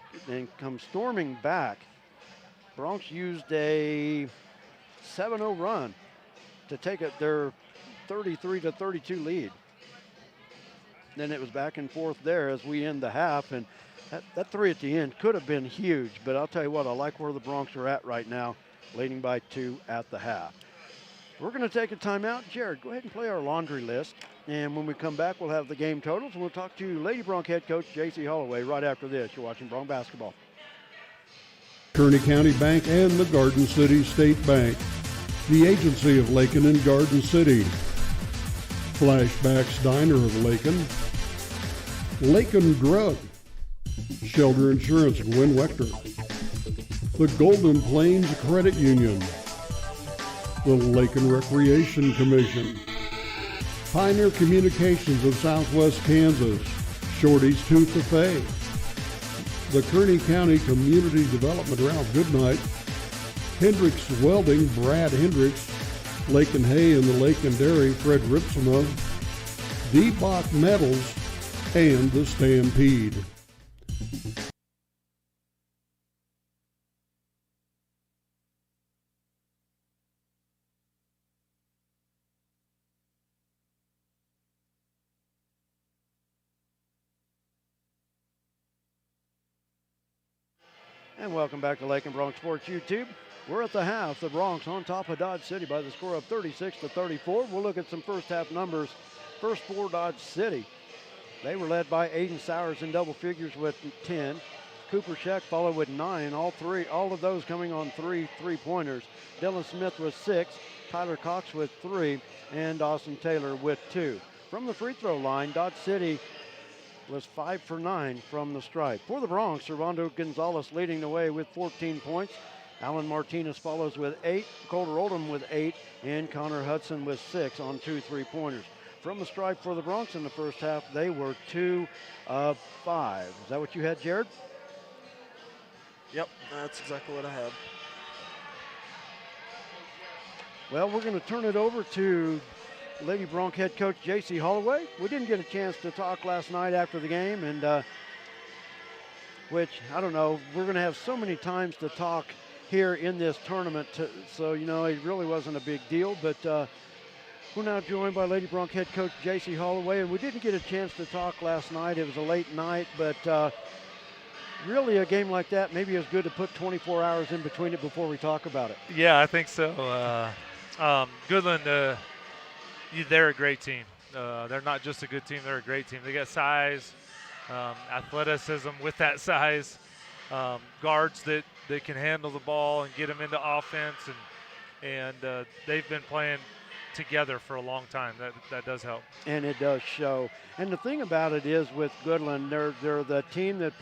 come storming back. Bronx used a 7-0 run to take their 33-32 lead. Then it was back and forth there as we end the half, and that three at the end could have been huge, but I'll tell you what, I like where the Bronx are at right now, leading by 2 at the half. We're going to take a timeout. Jared, go ahead and play our laundry list, and when we come back, we'll have the game totals, and we'll talk to Lady Bronx head coach J.C. Holloway right after this. You're watching Bronx basketball. Kearney County Bank and the Garden City State Bank, the agency of Lakin and Garden City. Flashbacks Diner of Lakin, Lakin Drug, Shelter Insurance of Wynn Wechter, the Golden Plains Credit Union, the Lakin Recreation Commission, Pioneer Communications of Southwest Kansas, Shorty's Tooth Buffet, the Kearney County Community Development Ralph Goodnight, Hendricks Welding, Brad Hendricks, Lakin Hay and the Lakin Dairy, Fred Ripsema, D-Bach Metals, and the Stampede. And welcome back to Lakin Bronx Sports YouTube. We're at the half. The Bronx on top of Dodge City by the score of 36-34. We'll look at some first half numbers. First for Dodge City. They were led by Aiden Sowers in double figures with 10. Cooper Scheck followed with 9. All of those coming on three-pointers. Dylan Smith with 6. Tyler Cox with 3. And Dawson Taylor with 2. From the free throw line, Dodge City was 5 for 9 from the stripe. For the Bronx, Servando Gonzalez leading the way with 14 points. Alan Martinez follows with 8, Colter Oldham with 8, and Connor Hudson with 6 on 2 3-pointers. From the stripe for the Bronx in the first half, they were 2 of 5. Is that what you had, Jared? Yep, that's exactly what I had. Well, we're going to turn it over to Lady Bronx head coach J.C. Holloway. We didn't get a chance to talk last night after the game, and which, I don't know, we're going to have so many times to talk here in this tournament, so, you know, it really wasn't a big deal, but we're now joined by Lady Bronx head coach J.C. Holloway, and we didn't get a chance to talk last night. It was a late night, but really a game like that, maybe it's good to put 24 hours in between it before we talk about it. Yeah, I think so. Goodland, they're a great team. They're not just a good team, they're a great team. They got size, athleticism with that size, guards that can handle the ball and get them into offense, and they've been playing together for a long time. That does help. And it does show. And the thing about it is with Goodland, they're the team that's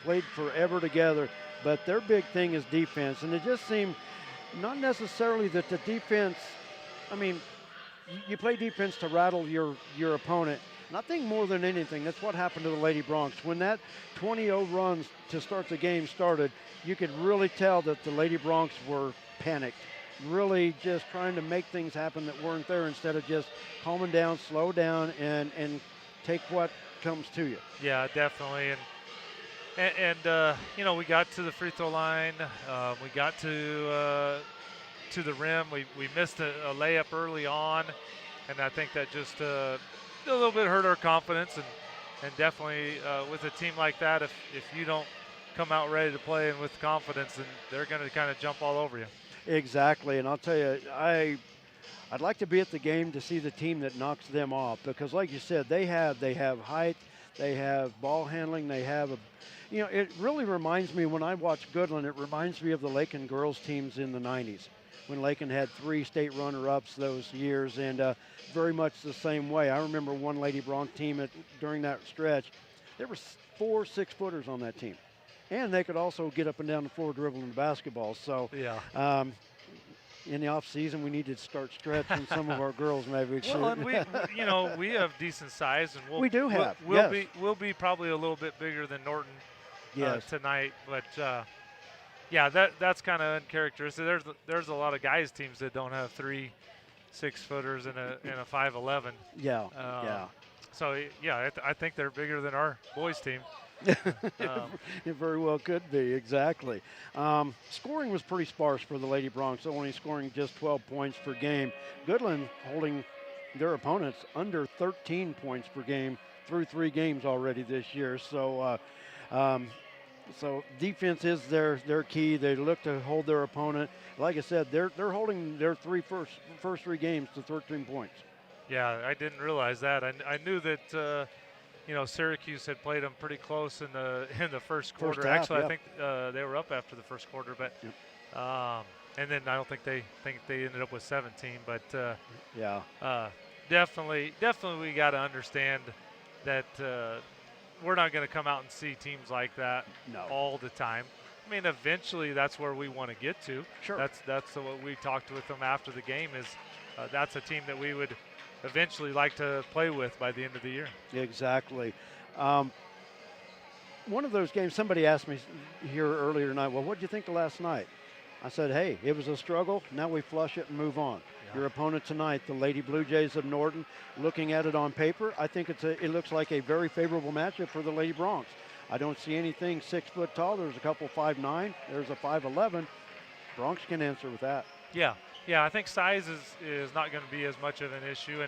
played forever together, but their big thing is defense. And it just seemed not necessarily that the defense, I mean, you play defense to rattle your opponent. And I think more than anything, that's what happened to the Lady Bronx. When that 20-0 run to start the game started, you could really tell that the Lady Bronx were panicked, really just trying to make things happen that weren't there instead of just calming down, slow down, and take what comes to you. Yeah, definitely. And you know, we got to the free throw line. We got to the rim. We missed a layup early on, and I think that just a little bit hurt our confidence. And definitely with a team like that, if you don't come out ready to play and with confidence, then they're going to kind of jump all over you. Exactly, and I'll tell you, I'd like to be at the game to see the team that knocks them off, because like you said, they have height, they have ball handling, they have you know, it really reminds me, when I watch Goodland, it reminds me of the Lakin girls teams in the 90s, when Lakin had 3 state runner-ups those years, and very much the same way. I remember one Lady Bronx team during that stretch, there were 4 6-footers on that team. And they could also get up and down the floor dribbling the basketball. So yeah. In the off season, we need to start stretching some of our girls. Maybe we should. Well, and we have decent size, and we'll be probably a little bit bigger than Norton tonight. But Yeah, that's kind of uncharacteristic. There's a lot of guys teams that don't have 3 6-footers and a 5'11". Yeah, yeah. So yeah, I think they're bigger than our boys team. It very well could be, exactly. Scoring was pretty sparse for the Lady Broncs, only scoring just 12 points per game. Goodland holding their opponents under 13 points per game through 3 games already this year. So so defense is their key. They look to hold their opponent. Like I said, they're holding their first 3 games to 13 points. Yeah, I didn't realize that. I knew that Syracuse had played them pretty close in the first quarter. First half, Actually, yeah. I think they were up after the first quarter, but and then I don't think they ended up with 17. But Yeah. definitely we got to understand that we're not going to come out and see teams like that all the time. I mean, eventually that's where we want to get to. Sure. That's what we talked with them after the game is that's a team that we would eventually like to play with by the end of the year. Exactly. One of those games, somebody asked me here earlier tonight, well, what did you think of last night? I said, hey, it was a struggle. Now we flush it and move on. Yeah. Your opponent tonight, the Lady Blue Jays of Norton, looking at it on paper, I think it looks like a very favorable matchup for the Lady Broncs. I don't see anything 6 foot tall. There's a couple 5'9". There's a 5'11". Broncs can answer with that. Yeah. Yeah, I think size is not going to be as much of an issue,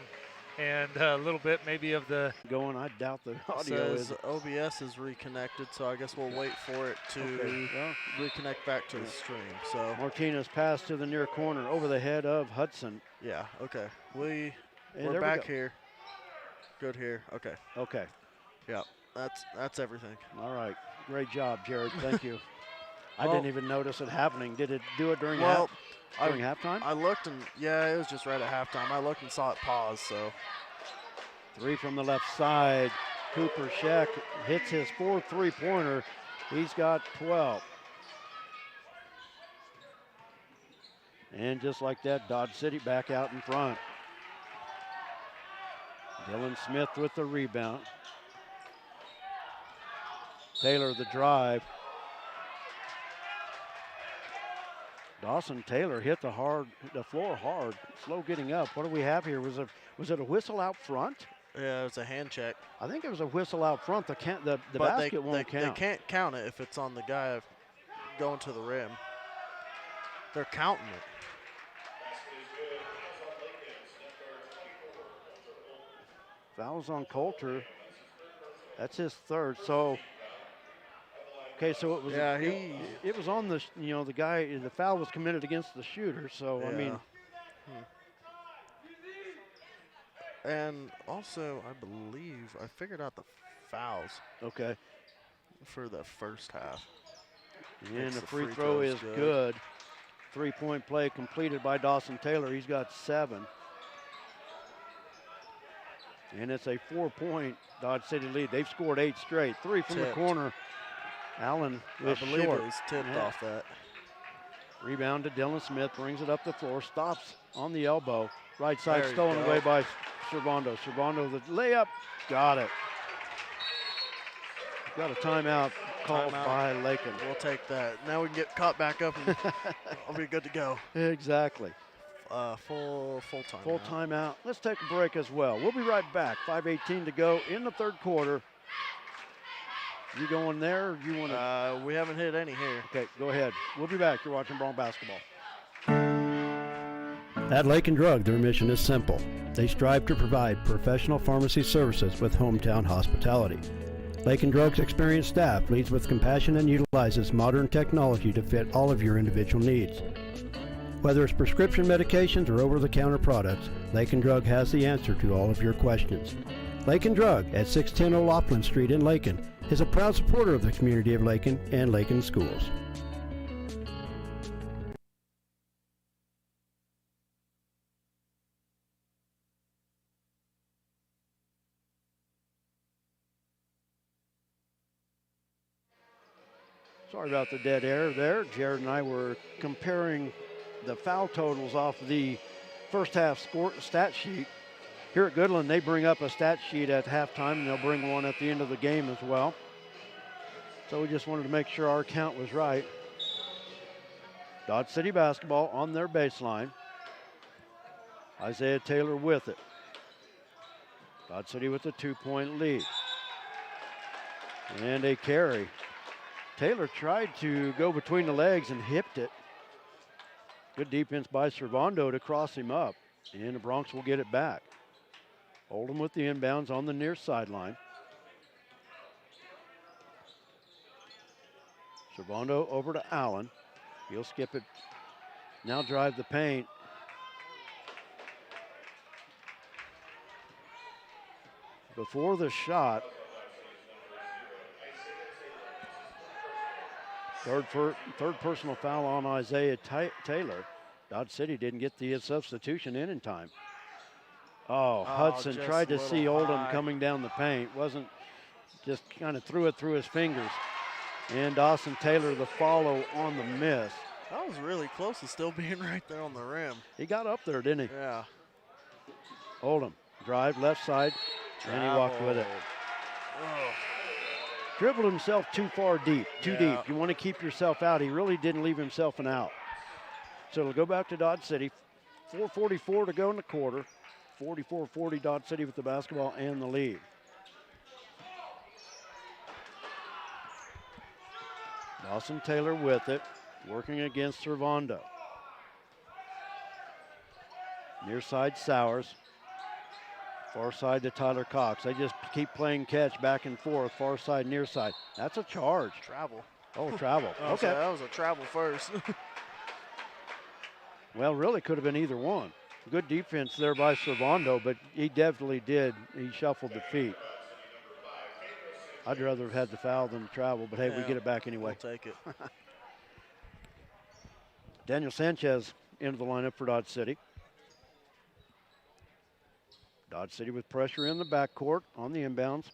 and a little bit maybe of the going. I doubt the audio says OBS is reconnected, so I guess we'll wait for it to reconnect back to the stream. So Martinez pass to the near corner over the head of Hudson. Yeah. Okay. We're back here. Good here. Okay. Okay. Yeah. That's everything. All right. Great job, Jared. Thank you. I didn't even notice it happening. Did it do it during halftime? I looked and it was just right at halftime. I looked and saw it pause. So 3 from the left side. Cooper Scheck hits his 4th 3-pointer. He's got 12. And just like that, Dodge City back out in front. Dylan Smith with the rebound. Taylor the drive. Dawson Taylor hit the floor hard, slow getting up. What do we have here? Was it a whistle out front? Yeah, it was a hand check. I think it was a whistle out front. The basket won't count. They can't count it if it's on the guy going to the rim. They're counting it. Fouls on Coulter. That's his 3rd. So. Okay, so it was. Yeah, it was on the the guy. The foul was committed against the shooter. So yeah. I mean. And also, I believe I figured out the fouls. Okay. For the first half. And the free throw is good. 3-point play completed by Dawson Taylor. He's got 7. And it's a 4-point Dodge City lead. They've scored 8 straight. 3 from the corner. Allen is short. I believe it was tipped off that. Rebound to Dylan Smith, brings it up the floor, stops on the elbow. Right side stolen away by Servando. Servando the layup, got it. Got a timeout called by Lakin. We'll take that. Now we can get caught back up and I'll be good to go. Exactly. Full timeout. Full timeout. Let's take a break as well. We'll be right back. 5:18 to go in the 3rd quarter. You going there or you want to? We haven't hit any here. Okay, go ahead. We'll be back. You're watching Bronc Basketball. At Lakin Drug, their mission is simple. They strive to provide professional pharmacy services with hometown hospitality. Lakin Drug's experienced staff leads with compassion and utilizes modern technology to fit all of your individual needs. Whether it's prescription medications or over-the-counter products, Lakin Drug has the answer to all of your questions. Lakin Drug at 610 O'Loughlin Street in Lakin is a proud supporter of the community of Lakin and Lakin schools. Sorry about the dead air there. Jared and I were comparing the foul totals off the first half stat sheet. Here at Goodland, they bring up a stat sheet at halftime, and they'll bring one at the end of the game as well. So we just wanted to make sure our count was right. Dodge City basketball on their baseline. Isaiah Taylor with it. Dodge City with a 2-point lead. And a carry. Taylor tried to go between the legs and hipped it. Good defense by Servando to cross him up. And the Bronx will get it back. Oldham with the inbounds on the near sideline. Servando over to Allen. He'll skip it. Now drive the paint. Before the shot, third personal foul on Isaiah Taylor. Dodge City didn't get the substitution in time. Oh, Hudson just tried to a little see Oldham high. coming down the paint. Wasn't, just kind of threw it through his fingers. And Dawson Taylor the follow on the miss. That was really close to still being right there on the rim. He got up there, didn't he? Yeah. Oldham, drive left side, and he walked with it. Oh, Dribbled himself too far deep, too Yeah. deep. You want to keep yourself out. He really didn't leave himself an out. So it'll go back to Dodge City. 4:44 to go in the quarter. 44-40 Dodge City with the basketball and the lead. Dawson Taylor with it, working against Servando. Near side Sowers. Far side to Tyler Cox. They just keep playing catch back and forth, far side, near side. That's a charge. travel. Oh, travel. Oh, so Okay. that was a travel first. Well, really could have been either one. Good defense there by Servando, but he definitely did. He shuffled the feet. I'd rather have had the foul than the travel, but hey, we Yeah, get it back anyway. We'll take it. Daniel Sanchez into the lineup for Dodge City. Dodge City with pressure in the backcourt on the inbounds.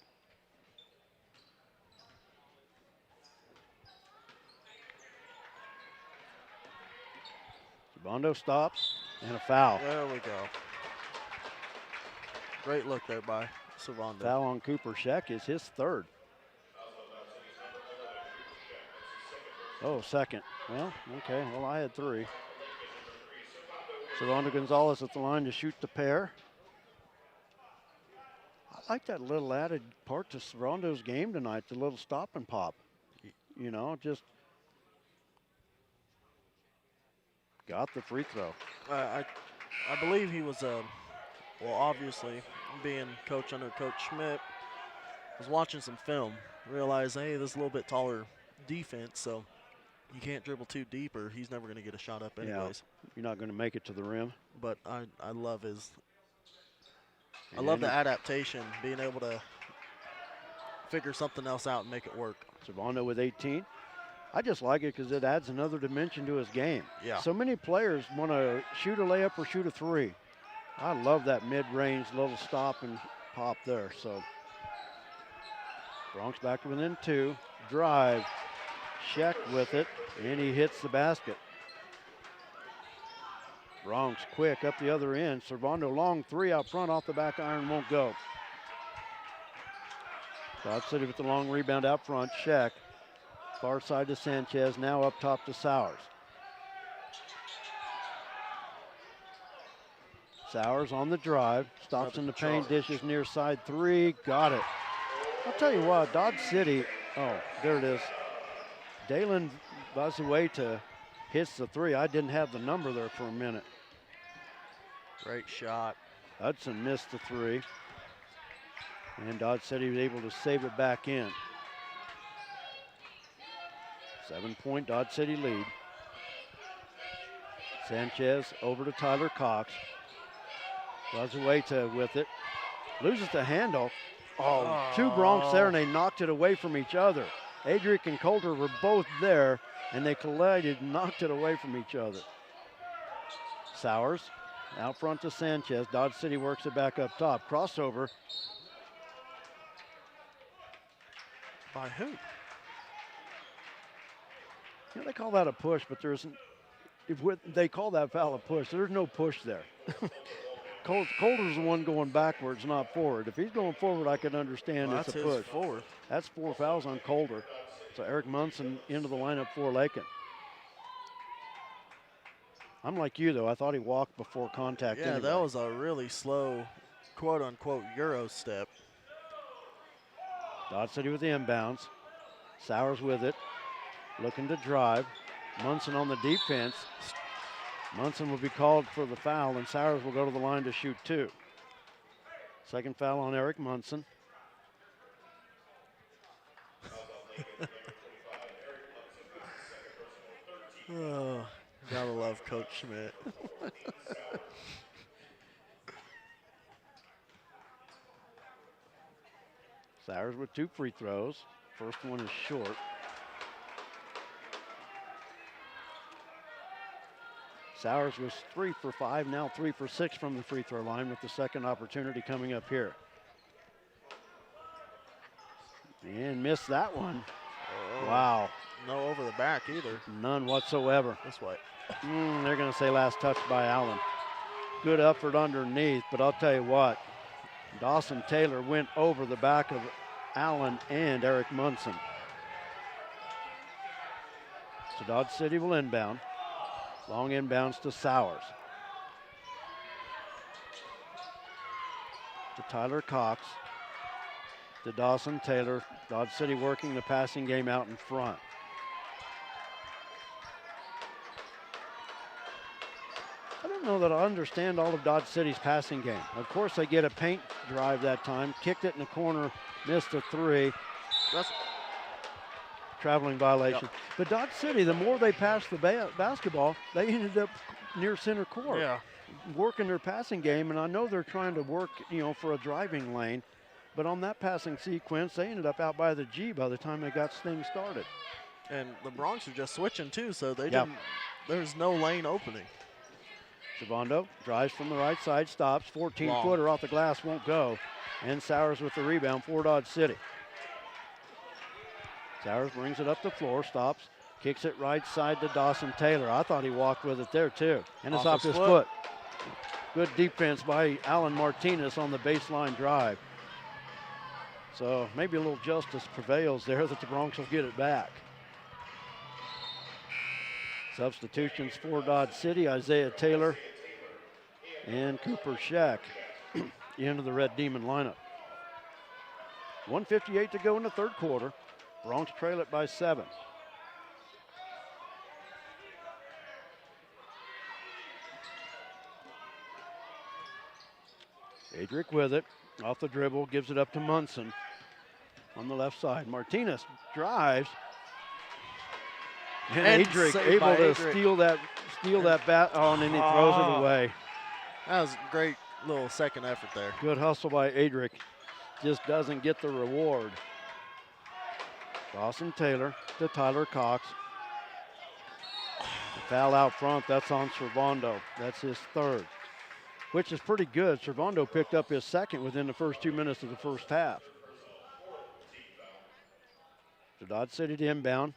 Servando stops and a foul. There we go. Great look there by Servando. Foul on Cooper Sheck is his third. Oh, second. Well, okay. Well, I had three. Servando Gonzalez at the line to shoot the pair. I like that little added part to Servando's game tonight, the little stop and pop. You know, just got the free throw. I believe he was, well, obviously, being coach under Coach Schmidt, was watching some film, realized, hey, this is a little bit taller defense, so you can't dribble too deep or he's never going to get a shot up anyways. Yeah, you're not going to make it to the rim. But I love his, I love the adaptation, being able to figure something else out and make it work. Servando with 18. I just like it because it adds another dimension to his game. Yeah. So many players want to shoot a layup or shoot a three. I love that mid-range little stop and pop there. So Bronx back to within two. Drive. Sheck with it, and he hits the basket. Bronx quick up the other end. Servando long three out front off the back iron, won't go. Dodge City with the long rebound out front. Sheck. Far side to Sanchez, now up top to Sowers. Sowers on the drive, stops in the paint, dishes near side three, got it. I'll tell you what, Dodge City, oh, there it is. Dalen Vazueta hits the three. I didn't have the number there for a minute. Great shot. Hudson missed the three. And Dodge City was able to save it back in. 7-point Dodge City lead. Sanchez over to Tyler Cox. Vazueta with it. Loses the handle. Oh, two Bronx there, and they knocked it away from each other. Adric and Coulter were both there, and they collided and knocked it away from each other. Sowers out front to Sanchez. Dodge City works it back up top. Crossover. By who? You know, they call that a push, but there isn't. They call that foul a push. There's no push there. Coulter's the one going backwards, not forward. If he's going forward, I can understand Well, it's a that's push. his fourth. That's 4 fouls on Coulter. So Eric Munson into the lineup for Lakin. I'm like you, though. I thought he walked before contact. Yeah, anyway. that was a really slow, quote-unquote, Euro step. Dodge City with the inbounds. Sowers with it, looking to drive. Munson on the defense. Munson will be called for the foul, and Sowers will go to the line to shoot 2. Second foul on Eric Munson. Oh, gotta love Coach Schmidt. Sowers with 2 free throws. First one is short. Sowers was 3 for 5, now 3 for 6 from the free throw line with the second opportunity coming up here. And missed that one. Oh, Wow. no over the back either. None whatsoever. This way. They're going to say last touch by Allen. Good effort underneath, but I'll tell you what, Dawson Taylor went over the back of Allen and Eric Munson. So Dodge City will inbound. Long inbounds to Sowers. To Tyler Cox. To Dawson Taylor. Dodge City working the passing game out in front. I don't know that I understand all of Dodge City's passing game. Of course, they get a paint drive that time. Kicked it in the corner, missed a 3. That's Traveling violation. Yep. But Dodge City, the more they passed the basketball, they ended up near center court. yeah. Working their passing game, and I know they're trying to work, for a driving lane, but on that passing sequence, they ended up out by the G by the time they got things started. And the Bronx are just switching too, so they Yep. didn't. There's no lane opening. Servando drives from the right side, stops, 14-footer off the glass, won't go, and Sowers with the rebound for Dodge City. Sowers brings it up the floor, stops, kicks it right side to Dawson Taylor. I thought he walked with it there too, and it's off his foot. Good defense by Alan Martinez on the baseline drive. So maybe a little justice prevails there that the Bronx will get it back. Substitutions for Dodge City, Isaiah Taylor and Cooper Shack into the Red Demon lineup. 1:58 to go in the third quarter. Bronx trail it by 7. Adric with it, off the dribble, gives it up to Munson on the left side. Martinez drives, and Adric saved able by to Adric. steal that bat on, and he throws it away. That was a great little second effort there. Good hustle by Adric, just doesn't get the reward. Dawson Taylor to Tyler Cox. The foul out front, that's on Servando. That's his third, which is pretty good. Servando picked up his second within the first 2 minutes of the first half. So Dodge City to inbound.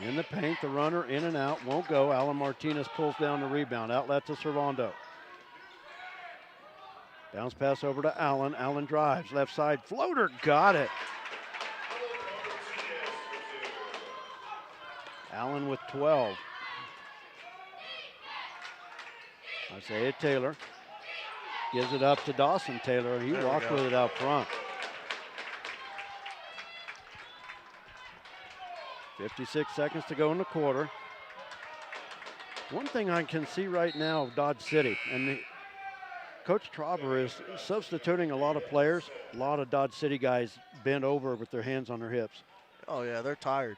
In the paint, the runner in and out, won't go. Alan Martinez pulls down the rebound. Outlet to Servando. Bounce pass over to Allen. Allen drives, left side, floater, got it. Allen with 12. Isaiah Taylor gives it up to Dawson Taylor. He walked with it out front. 56 seconds to go in the quarter. One thing I can see right now of Dodge City, and Coach Trauber is substituting a lot of players. A lot of Dodge City guys bent over with their hands on their hips. Oh yeah, they're tired.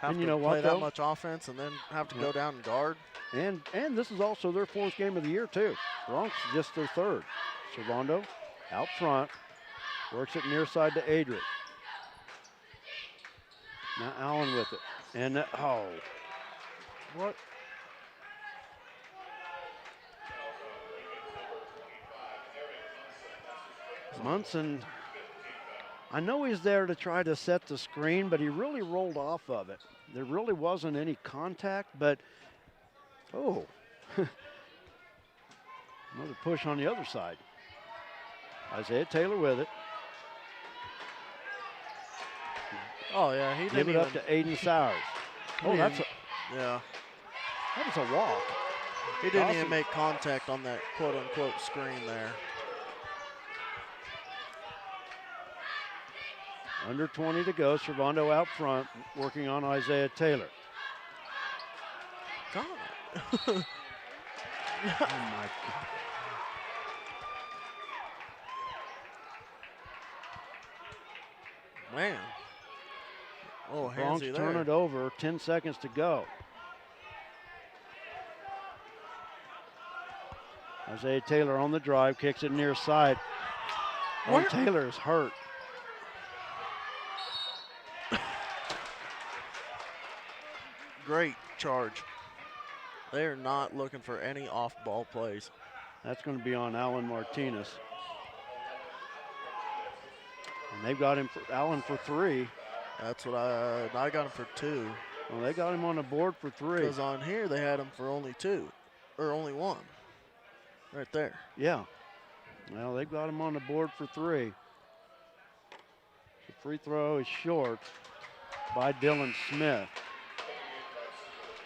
Have And to you know what, play that though? much offense and then have to go down and guard. And this is also their 4th game of the year too. Bronx just their 3rd. Servando out front, works it near side to Adric. Now Allen with it, and what? Munson, I know he's there to try to set the screen, but he really rolled off of it. There really wasn't any contact, but another push on the other side. Isaiah Taylor with it. Oh, yeah, he Give didn't it even. up to Aiden Sowers. Oh, Yeah. that was a walk. He didn't Dawson. even make contact on that quote-unquote screen there. Under 20 to go. Servando out front, working on Isaiah Taylor. God. Oh my God. Man. Oh, Bronx handsy turn there. it over. 10 seconds to go. Isaiah Taylor on the drive, kicks it near side. Oh, Where- Taylor is hurt. Great charge. They're not looking for any off-ball plays. That's going to be on Alan Martinez. And they've got him for Allen for 3. That's what I got him for 2. Well, they got him on the board for 3. Because on here they had him for only 2, or only 1. Right there. Yeah. Well, they've got him on the board for 3. The free throw is short by Dylan Smith.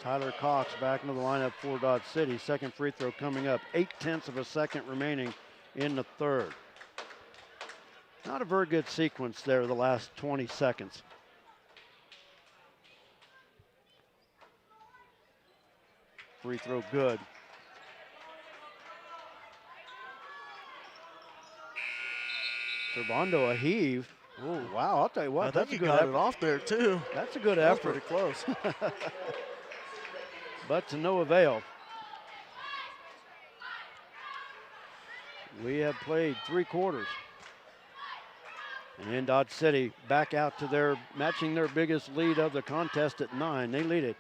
Tyler Cox back into the lineup for Dodge City. Second free throw coming up. 0.8 of a second remaining in the third. Not a very good sequence there the last 20 seconds. Free throw good. Servando a heave. Ooh. Wow, I'll tell you what, I that's think a he good got effort. it off there too. That's a good That was effort. pretty close. But to no avail. We have played 3 quarters. And Dodge City back out to their, matching their biggest lead of the contest at 9. They lead it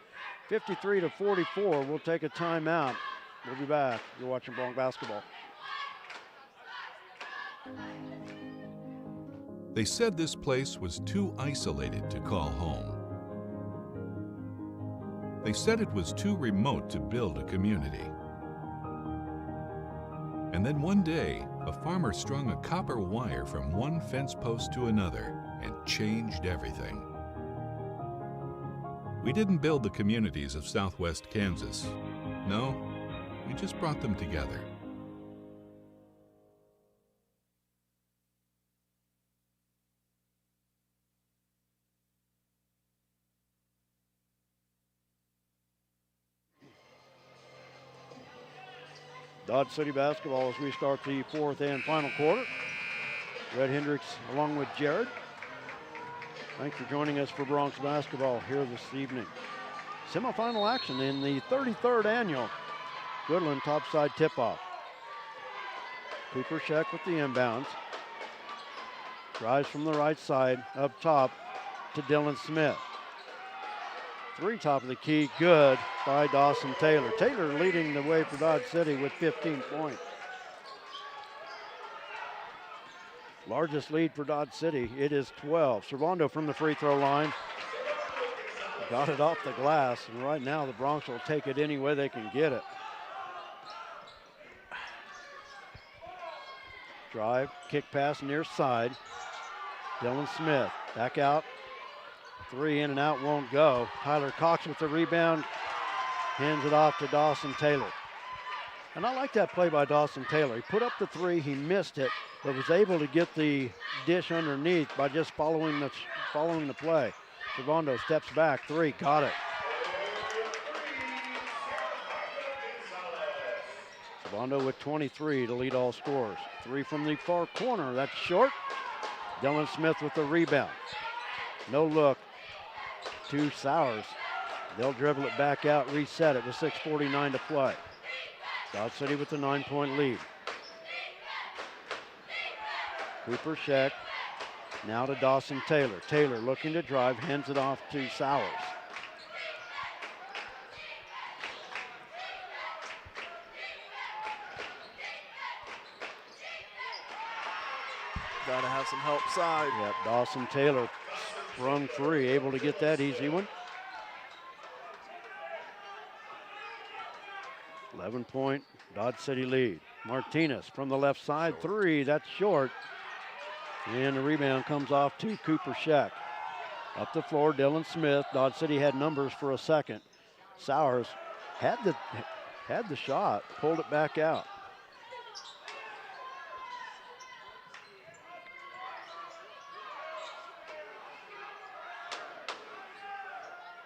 53-44. We'll take a timeout. We'll be back. You're watching Bronx basketball. They said this place was too isolated to call home. They said it was too remote to build a community. And then one day, a farmer strung a copper wire from one fence post to another and changed everything. We didn't build the communities of Southwest Kansas. No, we just brought them together. Dodge City basketball as we start the 4th and final quarter. Red Hendricks along with Jared. Thanks for joining us for Bronx basketball here this evening. Semifinal action in the 33rd annual Goodland Topside Tipoff. Cooper Scheck with the inbounds. Drives from the right side up top to Dylan Smith. 3 top of the key, good by Dawson Taylor. Taylor leading the way for Dodge City with 15 points. Largest lead for Dodge City, it is 12. Servando from the free throw line. Got it off the glass, and right now the Bronx will take it any way they can get it. Drive, kick pass near side. Dylan Smith back out. 3 in and out won't go. Tyler Cox with the rebound. Hands it off to Dawson Taylor. And I like that play by Dawson Taylor. He put up the 3, he missed it, but was able to get the dish underneath by just following the play. Servando steps back, 3, got it. Servando with 23 to lead all scorers. 3 from the far corner, that's short. Dylan Smith with the rebound. No look to Sowers. They'll dribble it back out, reset it with 6:49 to play. Dodge City with the 9-point lead. Cooper Scheck now to Dawson Taylor. Taylor looking to drive, hands it off to Sowers. Got to have some help side. Yep, Dawson Taylor sprung 3, able to get that easy one. 11-point Dodge City lead. Martinez from the left side, three, that's short. And the rebound comes off to Cooper Scheck. Up the floor, Dylan Smith. Dodge City had numbers for a second. Sowers had the shot, pulled it back out.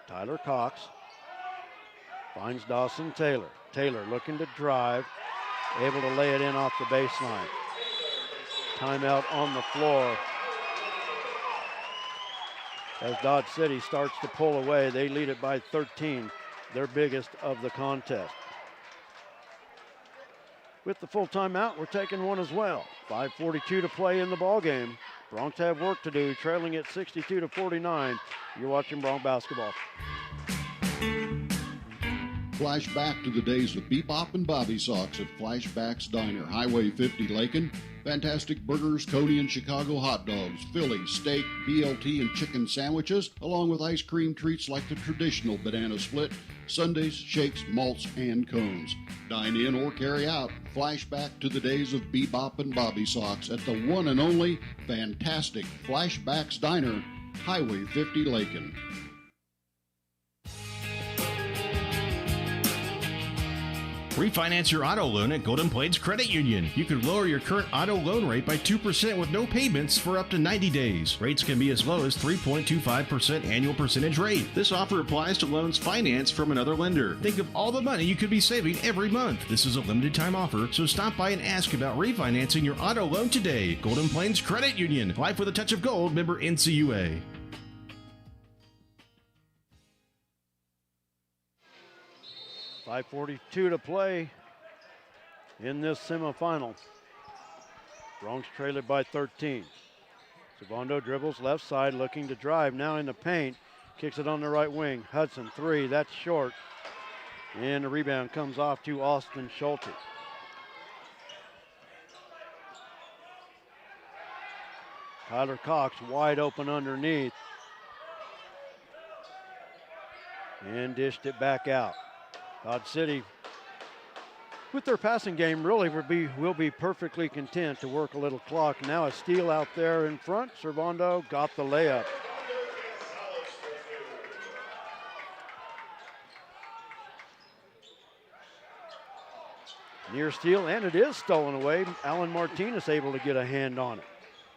Tyler Cox finds Dawson Taylor. Taylor looking to drive, able to lay it in off the baseline. Timeout on the floor. As Dodge City starts to pull away, they lead it by 13, their biggest of the contest. With the full timeout, we're taking one as well. 5:42 to play in the ball game. Broncs have work to do, trailing at 62-49. You're watching Bronc basketball. Flashback to the days of Bebop and Bobby Sox at Flashback's Diner, Highway 50, Lakin. Fantastic burgers, Coney and Chicago hot dogs, Philly, steak, BLT, and chicken sandwiches, along with ice cream treats like the traditional banana split, sundaes, shakes, malts, and cones. Dine in or carry out. Flashback to the days of Bebop and Bobby Sox at the one and only fantastic Flashback's Diner, Highway 50, Lakin. Refinance your auto loan at Golden Plains Credit Union. You could lower your current auto loan rate by 2% with no payments for up to 90 days. Rates can be as low as 3.25% annual percentage rate. This offer applies to loans financed from another lender. Think of all the money you could be saving every month. This is a limited time offer, so stop by and ask about refinancing your auto loan today. Golden Plains Credit Union. Life with a touch of gold. Member NCUA. .542 to play in this semifinal. Broncs trail it by 13. Servando dribbles left side, looking to drive, now in the paint. Kicks it on the right wing. Hudson, three, that's short. And the rebound comes off to Austin Schulte. Tyler Cox wide open underneath. And dished it back out. Dodge City, with their passing game, really will be perfectly content to work a little clock. Now a steal out there in front. Servando got the layup. Near steal, and it is stolen away. Alan Martinez able to get a hand on it.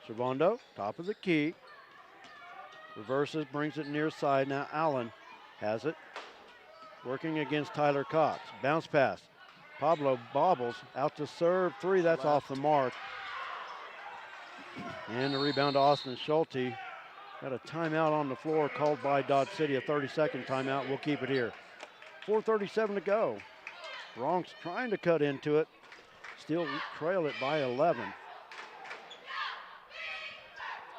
Servando, top of the key. Reverses, brings it near side. Now Allen has it. Working against Tyler Cox. Bounce pass. Pablo bobbles out to serve. Three, that's off the mark. And the rebound to Austin Schulte. Got a timeout on the floor called by Dodge City, a 30-second timeout. We'll keep it here. 4:37 to go. Broncs trying to cut into it. Still trail it by 11.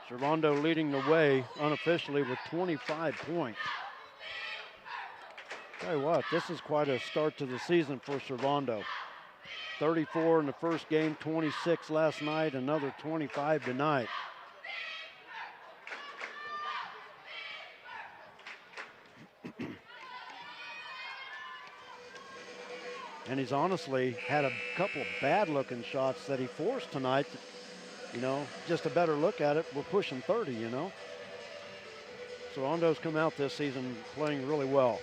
Servando leading the way unofficially with 25 points. Tell you what, this is quite a start to the season for Servando. 34 in the first game, 26 last night, another 25 tonight. And he's honestly had a couple of bad-looking shots that he forced tonight. You know, just a better look at it, we're pushing 30, you know. Servando's come out this season playing really well.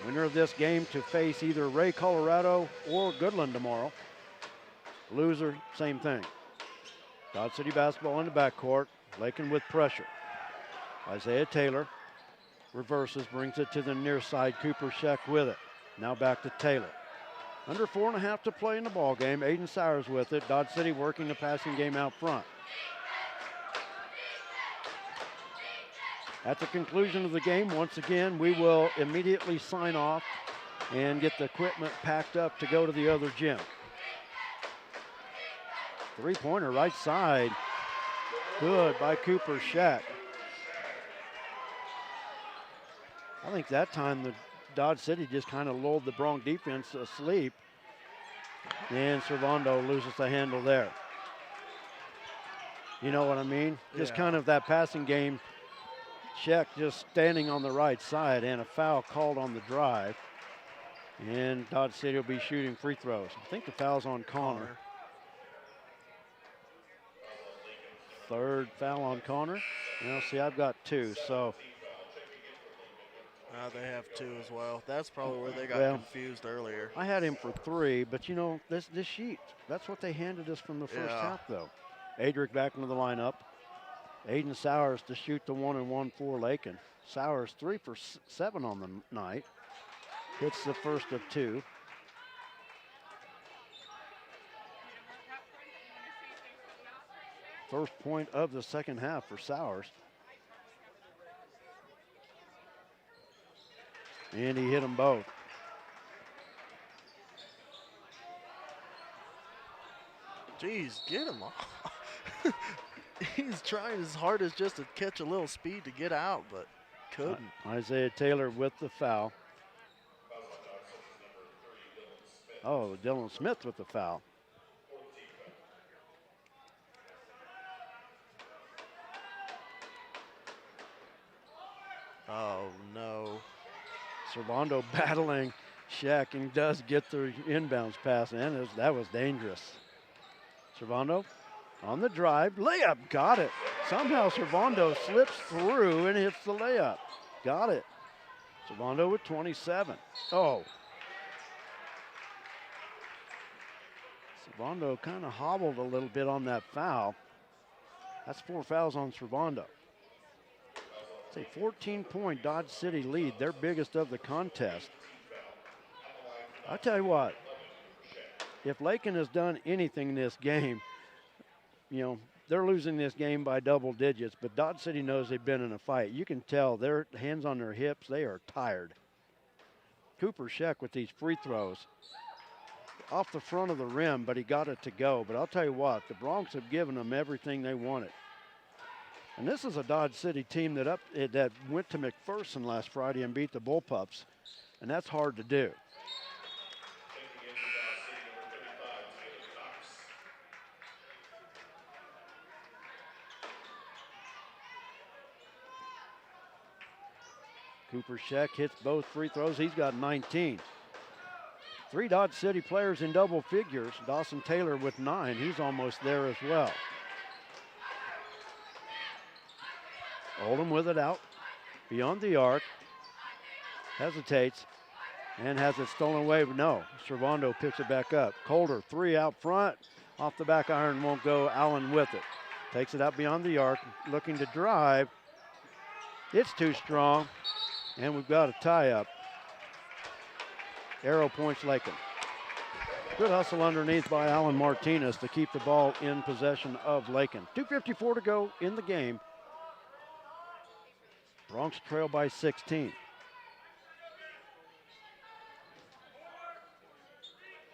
Winner of this game to face either Ray Colorado or Goodland tomorrow. Loser, same thing. Dodge City basketball in the backcourt. Lakin with pressure. Isaiah Taylor reverses, brings it to the near side. Cooper Scheck with it. Now back to Taylor. Under 4.5 to play in the ball game. Aiden Sowers with it. Dodge City working the passing game out front. At the conclusion of the game, once again, we will immediately sign off and get the equipment packed up to go to the other gym. Three-pointer right side. Good by Cooper Scheck. I think that time the Dodge City just kind of lulled the Bronc defense asleep. And Servando loses the handle there. You know what I mean? Just kind of that passing game Scheck just standing on the right side, and a foul called on the drive. And Dodge City will be shooting free throws. I think the foul's on Connor. Third foul on Connor. Now, see, I've got 2, so. They have 2 as well. That's probably where they got confused earlier. I had him for 3, but you know, this sheet, that's what they handed us from the first half, though. Adric back into the lineup. Aiden Sowers to shoot the 1-and-1 for Lakin. Sowers 3 for 7 on the night. Hits the first of 2. First point of the second half for Sowers. And he hit them both. Jeez, get him off. He's trying as hard as just to catch a little speed to get out, but couldn't. Isaiah Taylor with the foul. Oh, Dylan Smith with the foul. Oh, no. Servando battling Scheck and does get the inbounds pass, and that was dangerous. Servando on the drive, layup, got it. Somehow Servando slips through and hits the layup. Got it. Servando with 27. Oh. Servando kind of hobbled a little bit on that foul. That's 4 fouls on Servando. It's a 14-point Dodge City lead, their biggest of the contest. I'll tell you what, if Lakin has done anything in this game, you know, they're losing this game by double digits, but Dodge City knows they've been in a fight. You can tell their hands on their hips, they are tired. Cooper Scheck with these free throws. Off the front of the rim, but he got it to go. But I'll tell you what, the Broncs have given them everything they wanted. And this is a Dodge City team that went to McPherson last Friday and beat the Bullpups, and that's hard to do. Cooper Scheck hits both free throws. He's got 19. 3 Dodge City players in double figures. Dawson Taylor with 9. He's almost there as well. Oldham with it out beyond the arc. Hesitates and has it stolen away. But no, Servando picks it back up. Colder, 3 out front. Off the back iron, won't go. Allen with it. Takes it out beyond the arc, looking to drive. It's too strong, and we've got a tie-up. Arrow points Lakin. Good hustle underneath by Alan Martinez to keep the ball in possession of Lakin. 2:54 to go in the game. Broncs trail by 16.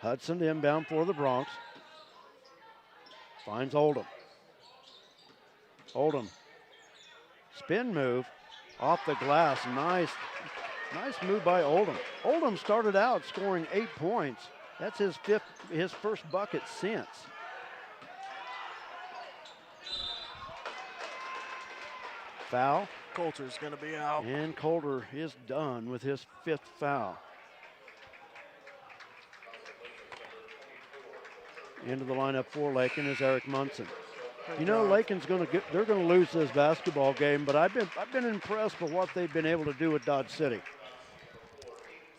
Hudson inbound for the Broncs. Finds Oldham. Oldham. Spin move off the glass. Nice move by Oldham. Oldham started out scoring 8 points. That's his first bucket since. Foul. Coulter's going to be out. And Coulter is done with his 5th foul. Into the lineup for Lakin is Eric Munson. You know, Lakin's they're going to lose this basketball game, but I've been impressed with what they've been able to do with Dodge City.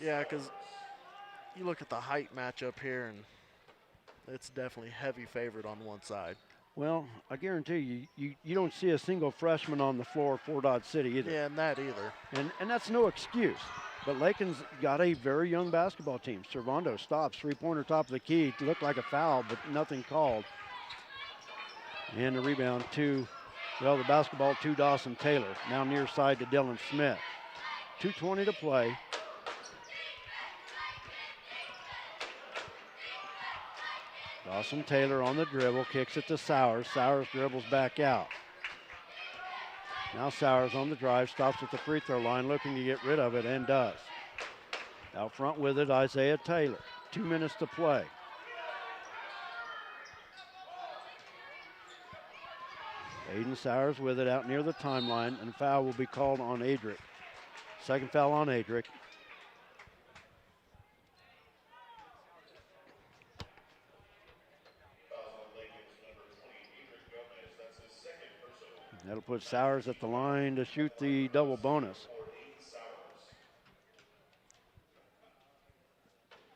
Yeah, because you look at the height matchup here, and it's definitely heavy favored on one side. Well, I guarantee you don't see a single freshman on the floor for Dodge City either. Yeah, and that either. And that's no excuse. But Lakin's got a very young basketball team. Servando stops, 3-pointer top of the key. It looked like a foul, but nothing called. And the rebound the basketball to Dawson Taylor. Now near side to Dylan Smith. 2:20 to play. Dawson Taylor on the dribble, kicks it to Sowers. Sowers dribbles back out. Now Sowers on the drive, stops at the free throw line, looking to get rid of it, and does. Out front with it, Isaiah Taylor. 2 minutes to play. Aiden Sowers with it out near the timeline, and a foul will be called on Adric. Second foul on Adric. That'll put Sowers at the line to shoot the double bonus.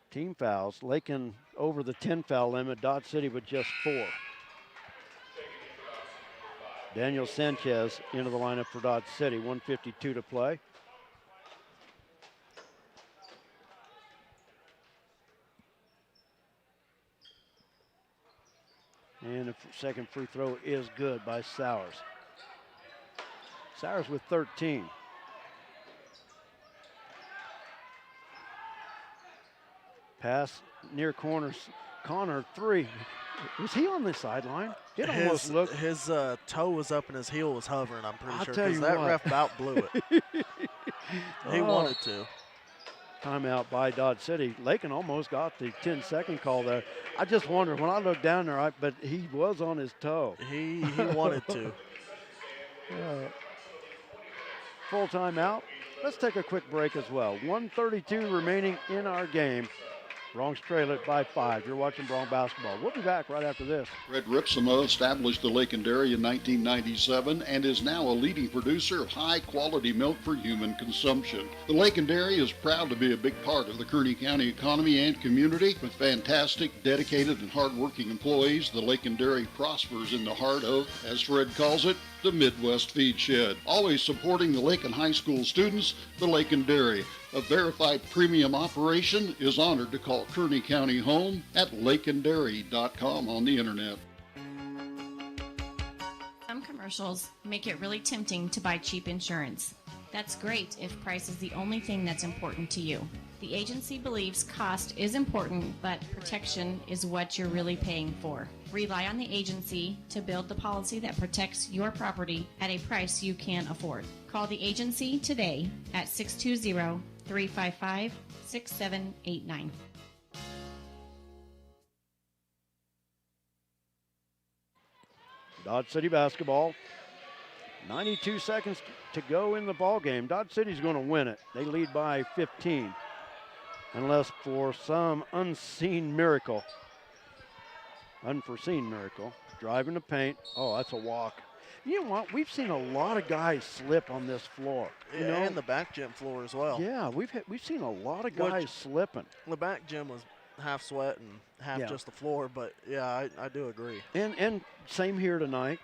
Team fouls. Lakin over the 10 foul limit. Dodge City with just 4. Daniel Sanchez into the lineup for Dodge City. 1:52 to play. And the second free throw is good by Sowers. Sowers with 13. Pass near corners. Connor, 3. Was he on the sideline? It almost looked. His toe was up and his heel was hovering, I'm pretty sure, tell because you that what. ref about blew it. He wanted to. Timeout by Dodge City. Lakin almost got the 10-second call there. I just wondered when I looked down there, but he was on his toe. He wanted to. Full timeout. Let's take a quick break as well. 1:32 remaining in our game. Bronx trail it by 5. You're watching Bronx basketball. We'll be back right after this. Fred Ripsimo established the Lakin Dairy in 1997 and is now a leading producer of high-quality milk for human consumption. The Lakin Dairy is proud to be a big part of the Kearney County economy and community. With fantastic, dedicated, and hard-working employees, the Lakin Dairy prospers in the heart of, as Fred calls it, the Midwest Feed Shed. Always supporting the Lakin High School students, the Lakin Dairy, a verified premium operation, is honored to call Kearney County home at lakindairy.com on the internet. Some commercials make it really tempting to buy cheap insurance. That's great if price is the only thing that's important to you. The agency believes cost is important, but protection is what you're really paying for. Rely on the agency to build the policy that protects your property at a price you can afford. Call the agency today at 620-355-6789. Dodge City basketball. 92 seconds to go in the ball game. Dodge City's going to win it. They lead by 15. Unless for some unforeseen miracle. Driving the paint. Oh, that's a walk. You know what? We've seen a lot of guys slip on this floor. You know? And the back gym floor as well. Yeah, we've seen a lot of guys slipping. The back gym was half sweat and half just the floor, but yeah, I do agree. And same here tonight.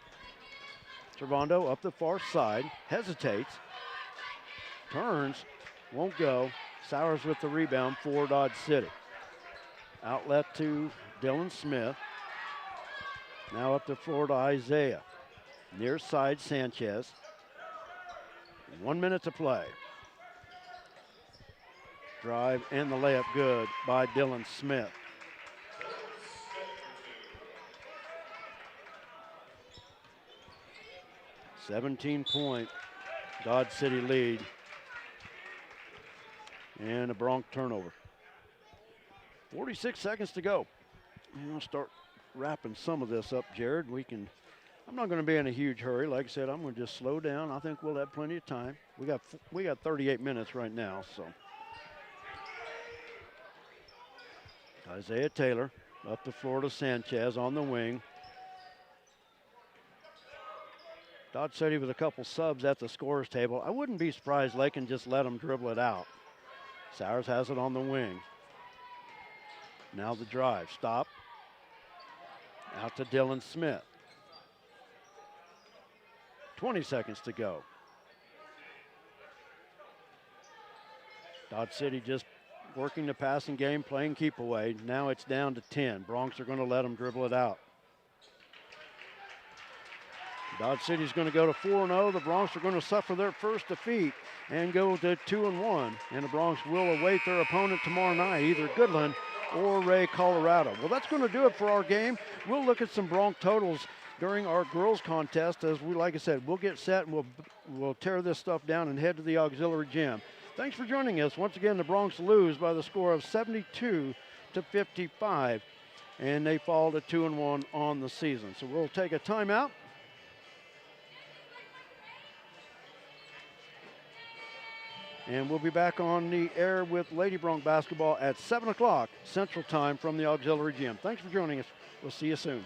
Servando up the far side, hesitates, turns, won't go. Sowers with the rebound for Dodge City. Outlet to Dylan Smith. Now up the floor to Isaiah. Near side, Sanchez. 1 minute to play. Drive and the layup good by Dylan Smith. .17 Dodge City lead. And a Bronx turnover. 46 seconds to go. And we'll start wrapping some of this up, Jared. I'm not going to be in a huge hurry. Like I said, I'm going to just slow down. I think we'll have plenty of time. We got 38 minutes right now, so. Isaiah Taylor up the floor to Sanchez on the wing. Dodge City with a couple subs at the scorer's table. I wouldn't be surprised Lakin just let them dribble it out. Sowers has it on the wing. Now the drive. Stop. Out to Dylan Smith. 20 seconds to go. Dodge City just working the passing game, playing keep away. Now it's down to 10. Bronx are going to let them dribble it out. Dodge City's going to go to 4-0. The Bronx are going to suffer their first defeat and go to 2-1. And the Bronx will await their opponent tomorrow night, either Goodland or Ray, Colorado. Well, that's going to do it for our game. We'll look at some Bronx totals during our girls contest. As like I said, we'll get set and we'll tear this stuff down and head to the auxiliary gym. Thanks for joining us. Once again, the Bronx lose by the score of 72-55, and they fall to 2-1 on the season. So we'll take a timeout. And we'll be back on the air with Lady Bronc basketball at 7 o'clock Central Time from the auxiliary gym. Thanks for joining us. We'll see you soon.